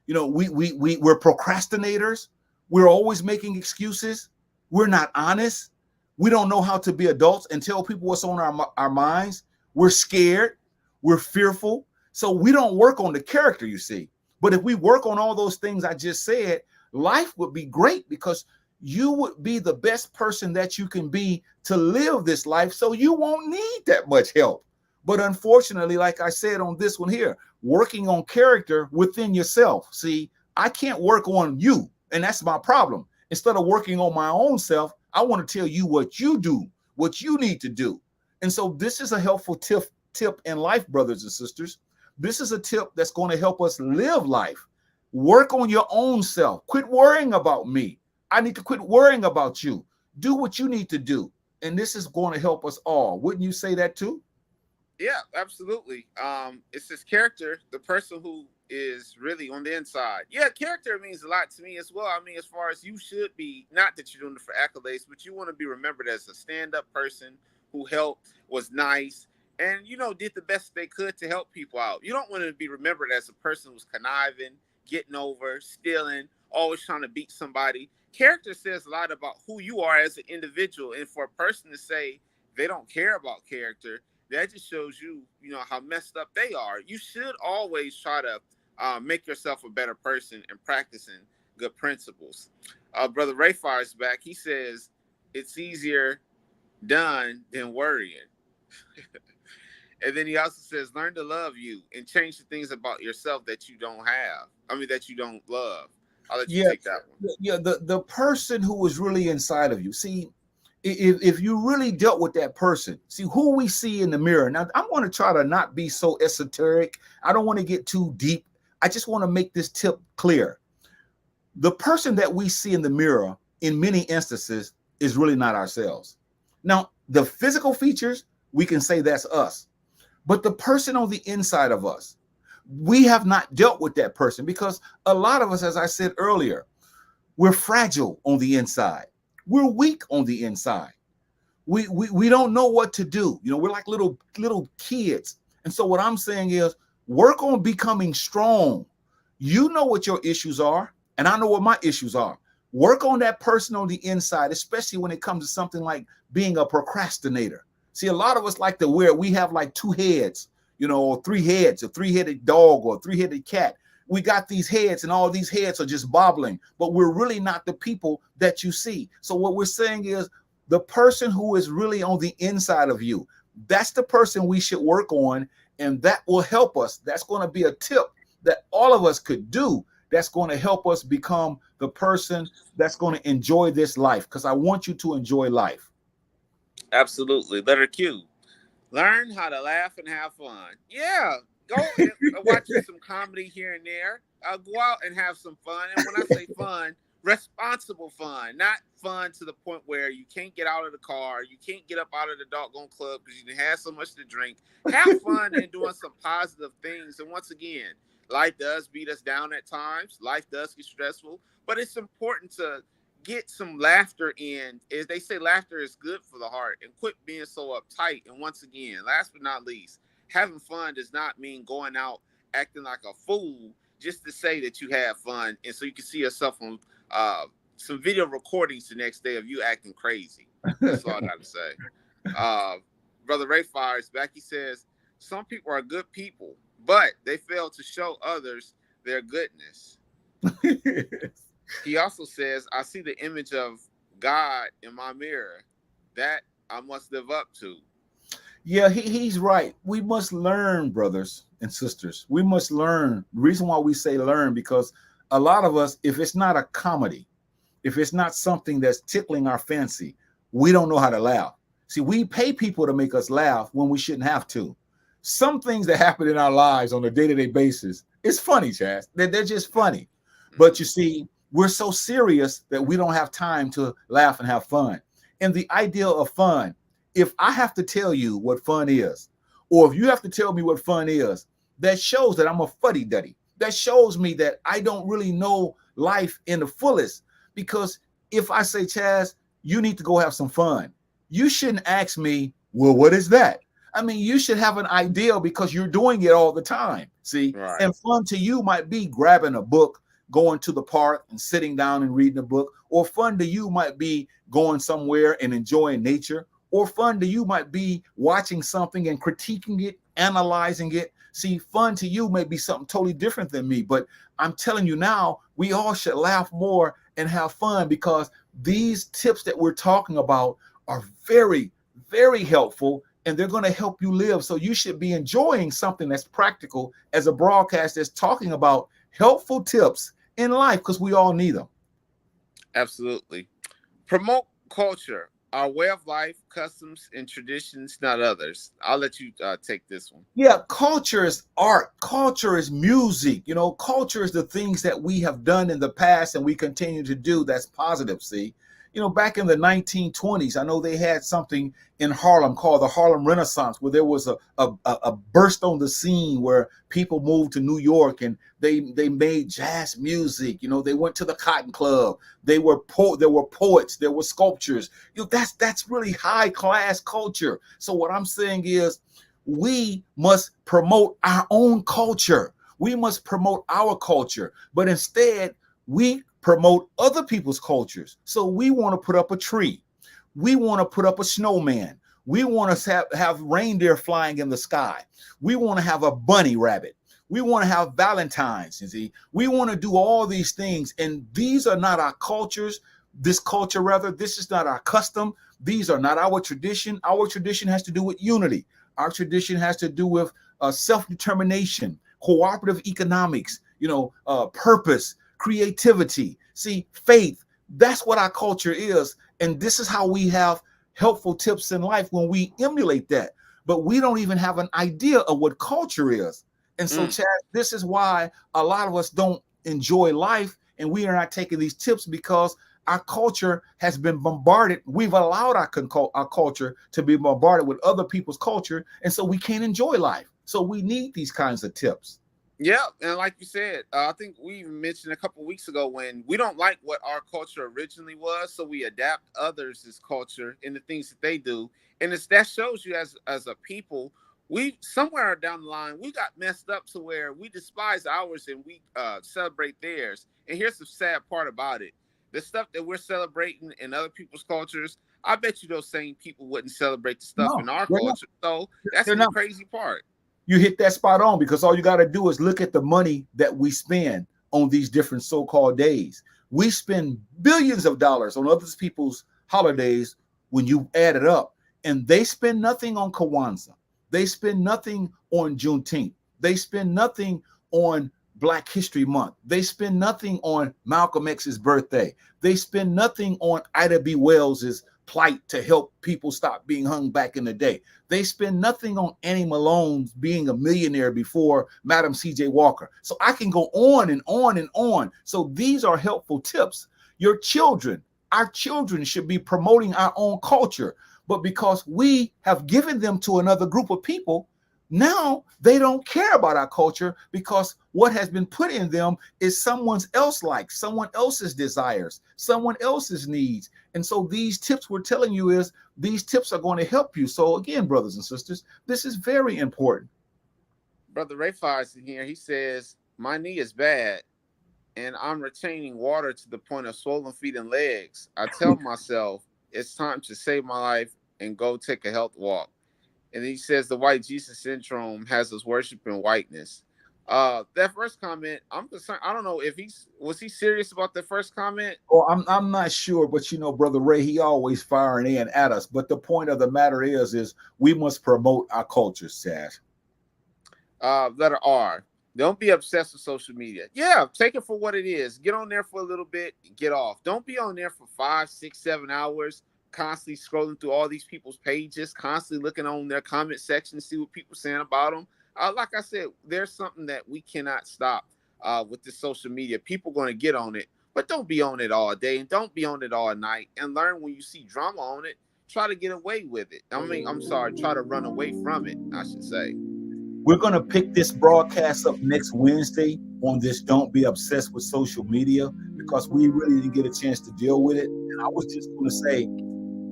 S1: We're procrastinators. We're always making excuses. We're not honest. We don't know how to be adults and tell people what's on our minds. We're scared. We're fearful. So we don't work on the character, you see. But if we work on all those things I just said, life would be great, because you would be the best person that you can be to live this life. So you won't need that much help. But unfortunately, like I said on this one here, working on character within yourself. See, I can't work on you, and that's my problem. Instead of working on my own self, I want to tell you what you do, what you need to do. And so this is a helpful tip in life, brothers and sisters. This is a tip that's going to help us live life. Work on your own self. Quit worrying about me. I need to quit worrying about you. Do what you need to do. And this is going to help us all. Wouldn't you say that too?
S2: Yeah, absolutely. It's his character, the person who is really on the inside. Yeah, character means a lot to me as well. I mean, as far as you should be, not that you're doing it for accolades, but you want to be remembered as a stand-up person who helped, was nice, and did the best they could to help people out. You don't want to be remembered as a person who's conniving, getting over, stealing, always trying to beat somebody. Character says a lot about who you are as an individual, and for a person to say they don't care about character, that just shows you, how messed up they are. You should always try to make yourself a better person and practicing good principles. Brother Ray Fire's back. He says it's easier done than worrying. And then he also says, learn to love you and change the things about yourself that you don't have. I mean, that you don't love. I'll let you
S1: Yeah,
S2: take that one.
S1: yeah. The person who is really inside of you. See, if you really dealt with that person, see who we see in the mirror. Now, I'm going to try to not be so esoteric. I don't want to get too deep. I just want to make this tip clear. The person that we see in the mirror, in many instances, is really not ourselves. Now, the physical features, we can say that's us. But the person on the inside of us, we have not dealt with that person because a lot of us, as I said earlier, we're fragile on the inside. We're weak on the inside. We don't know what to do. We're like little kids. And so what I'm saying is work on becoming strong. You know what your issues are, and I know what my issues are. Work on that person on the inside, especially when it comes to something like being a procrastinator. See, a lot of us like to we have like two heads, or three heads, a three-headed dog or a three-headed cat. We got these heads and all these heads are just bobbling, but we're really not the people that you see. So what we're saying is the person who is really on the inside of you, that's the person we should work on, and that will help us. That's going to be a tip that all of us could do. That's going to help us become the person that's going to enjoy this life, because I want you to enjoy life.
S2: Absolutely. Letter Q. Learn how to laugh and have fun. Yeah. Go and watch some comedy here and there. Go out and have some fun. And when I say fun, responsible fun, not fun to the point where you can't get out of the car, you can't get up out of the doggone club because you didn't have so much to drink. Have fun and doing some positive things. And once again, life does beat us down at times. Life does get stressful, but it's important to get some laughter in. As they say, laughter is good for the heart, and quit being so uptight. And once again, last but not least, having fun does not mean going out acting like a fool just to say that you have fun, and so you can see yourself on some video recordings the next day of you acting crazy. That's all I got to say. Brother Ray Fires back. He says, some people are good people, but they fail to show others their goodness. He also says, I see the image of God in my mirror that I must live up to.
S1: Yeah, he's right. We must learn, brothers and sisters. We must learn. The reason why we say learn, because a lot of us, if it's not a comedy, if it's not something that's tickling our fancy, we don't know how to laugh. See, we pay people to make us laugh when we shouldn't have to. Some things that happen in our lives on a day-to-day basis, it's funny, Chazz. They're just funny. But you see, we're so serious that we don't have time to laugh and have fun. And the idea of fun, if I have to tell you what fun is, or if you have to tell me what fun is, that shows that I'm a fuddy-duddy. That shows me that I don't really know life in the fullest. Because if I say, Chazz, you need to go have some fun, you shouldn't ask me, well, what is that? I mean, you should have an idea because you're doing it all the time. See, right. And fun to you might be grabbing a book, going to the park and sitting down and reading a book, or fun to you might be going somewhere and enjoying nature, or fun to you might be watching something and critiquing it, analyzing it. See, fun to you may be something totally different than me, but I'm telling you now, we all should laugh more and have fun, because these tips that we're talking about are very, very helpful, and they're going to help you live. So you should be enjoying something that's practical as a broadcast that's talking about helpful tips in life, because we all need them.
S2: Absolutely. Promote culture, our way of life, customs, and traditions, not others. I'll let you take this one.
S1: Yeah, culture is art. Culture is music. Culture is the things that we have done in the past and we continue to do. That's positive, see? back in the 1920s, I know they had something in Harlem called the Harlem Renaissance, where there was a burst on the scene where people moved to New York and they made jazz music. They went to the Cotton Club. There were poets, there were sculptures. That's really high class culture. So what I'm saying is, we must promote our own culture. We must promote our culture, but instead we promote other people's cultures. So we want to put up a tree. We want to put up a snowman. We want to have reindeer flying in the sky. We want to have a bunny rabbit. We want to have Valentine's. We want to do all these things. And these are not our cultures. This is not our custom. These are not our tradition. Our tradition has to do with unity. Our tradition has to do with self-determination, cooperative economics, purpose, creativity, faith. That's what our culture is. And this is how we have helpful tips in life when we emulate that. But we don't even have an idea of what culture is. And so, Chazz, this is why a lot of us don't enjoy life, and we are not taking these tips because our culture has been bombarded. We've allowed our culture to be bombarded with other people's culture, and so we can't enjoy life. So we need these kinds of tips.
S2: Yeah, and like you said, I think we even mentioned a couple of weeks ago, when we don't like what our culture originally was, so we adapt others' culture and the things that they do, and that shows you as a people, we somewhere down the line we got messed up to where we despise ours and we celebrate theirs. And here's the sad part about it: the stuff that we're celebrating in other people's cultures, I bet you those same people wouldn't celebrate the stuff in our culture. So that's the crazy part.
S1: You hit that spot on, because all you got to do is look at the money that we spend on these different so-called days. We spend billions of dollars on other people's holidays when you add it up, and they spend nothing on Kwanzaa. They spend nothing on Juneteenth. They spend nothing on Black History Month. They spend nothing on Malcolm X's birthday. They spend nothing on Ida B. Wells's plight to help people stop being hung back in the day. They spend nothing on Annie Malone's being a millionaire before Madam C.J. Walker. So I can go on and on and on. So these are helpful tips. Our children should be promoting our own culture. But because we have given them to another group of people, now they don't care about our culture, because what has been put in them is someone else's desires, someone else's needs. And so these tips we're telling you is these tips are going to help you. So again, brothers and sisters, this is very important.
S2: Brother Ray Fire's in here. He says, my knee is bad and I'm retaining water to the point of swollen feet and legs. I tell myself it's time to save my life and go take a health walk. And he says the white Jesus syndrome has us worshiping whiteness. That first comment, I'm concerned. I don't know if was he serious about the first comment?
S1: Oh, I'm not sure, but Brother Ray, he always firing in at us. But the point of the matter is we must promote our culture, Chazz.
S2: Letter R. Don't be obsessed with social media. Yeah, take it for what it is. Get on there for a little bit, get off. Don't be on there for 5, 6, 7 hours, constantly scrolling through all these people's pages, constantly looking on their comment section to see what people are saying about them. Like I said, there's something that we cannot stop with this social media. People are going to get on it, but don't be on it all day and don't be on it all night. And learn when you see drama on it, try to get away with it. Try to run away from it, I should say.
S1: We're going to pick this broadcast up next Wednesday on this Don't Be Obsessed with Social Media, because we really didn't get a chance to deal with it. And I was just going to say,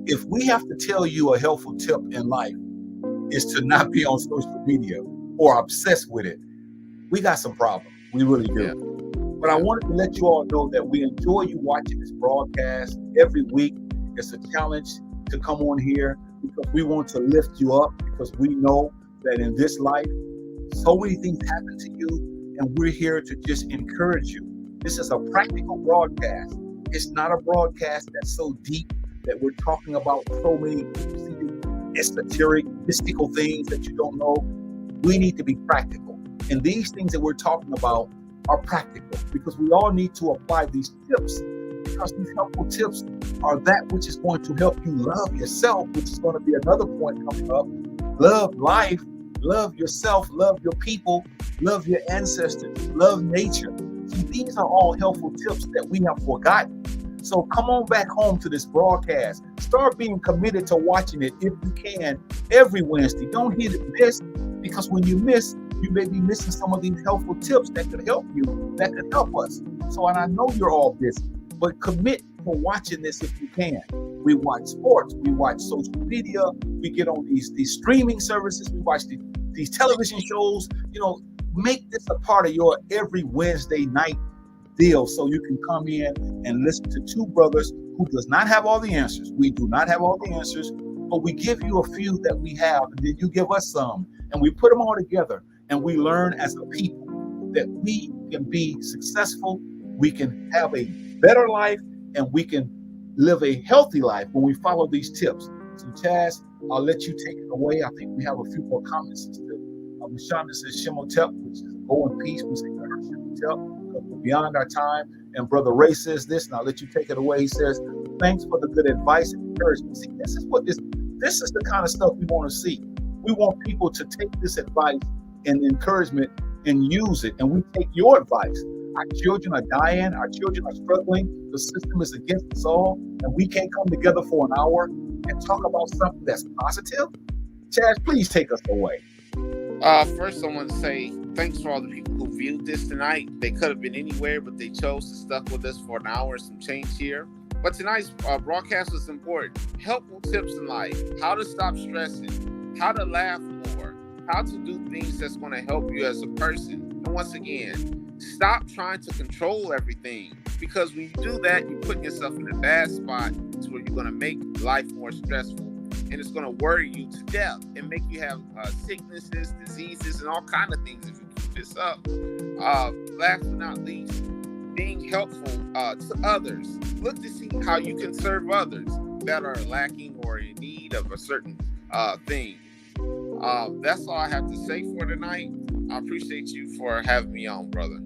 S1: if we have to tell you a helpful tip in life is to not be on social media or obsessed with it, we got some problems. We really do. Yeah. But I wanted to let you all know that we enjoy you watching this broadcast every week. It's a challenge to come on here because we want to lift you up, because we know that in this life, so many things happen to you, and we're here to just encourage you. This is a practical broadcast. It's not a broadcast that's so deep that we're talking about so many esoteric, mystical things that you don't know. We need to be practical. And these things that we're talking about are practical, because we all need to apply these tips, because these helpful tips are that which is going to help you love yourself, which is going to be another point coming up. Love life, love yourself, love your people, love your ancestors, love nature. See, these are all helpful tips that we have forgotten. So come on back home to this broadcast. Start being committed to watching it if you can every Wednesday. Don't hit it miss, because when you miss, you may be missing some of these helpful tips that could help you, that could help us. So, and I know you're all busy, but commit to watching this if you can. We watch sports, we watch social media, we get on these streaming services, we watch these television shows. Make this a part of your every Wednesday night deal, so you can come in and listen to two brothers who does not have all the answers. We do not have all the answers, but we give you a few that we have, and then you give us some, and we put them all together, and we learn as a people that we can be successful, we can have a better life, and we can live a healthy life when we follow these tips. So Chazz, I'll let you take it away. I think we have a few more comments still. Mashonda says Shimotep, which is go in peace. We say Shimotep, because we're beyond our time. And Brother Ray says this, and I'll let you take it away. He says, thanks for the good advice and encouragement. See, this is the kind of stuff we want to see. We want people to take this advice and encouragement and use it. And we take your advice. Our children are dying. Our children are struggling. The system is against us all. And we can't come together for an hour and talk about something that's positive. Chazz, please take us away.
S2: First, I want to say thanks for all the people who viewed this tonight. They could have been anywhere, but they chose to stuck with us for an hour and some change here. But tonight's broadcast was important. Helpful tips in life, how to stop stressing, how to laugh more, how to do things that's going to help you as a person. And once again, stop trying to control everything, because when you do that, you're putting yourself in a bad spot to where you're going to make life more stressful. And it's going to worry you to death and make you have sicknesses, diseases, and all kinds of things if you keep this up. Last but not least, being helpful to others. Look to see how you can serve others that are lacking or in need of a certain thing. That's all I have to say for tonight. I appreciate you for having me on, brother.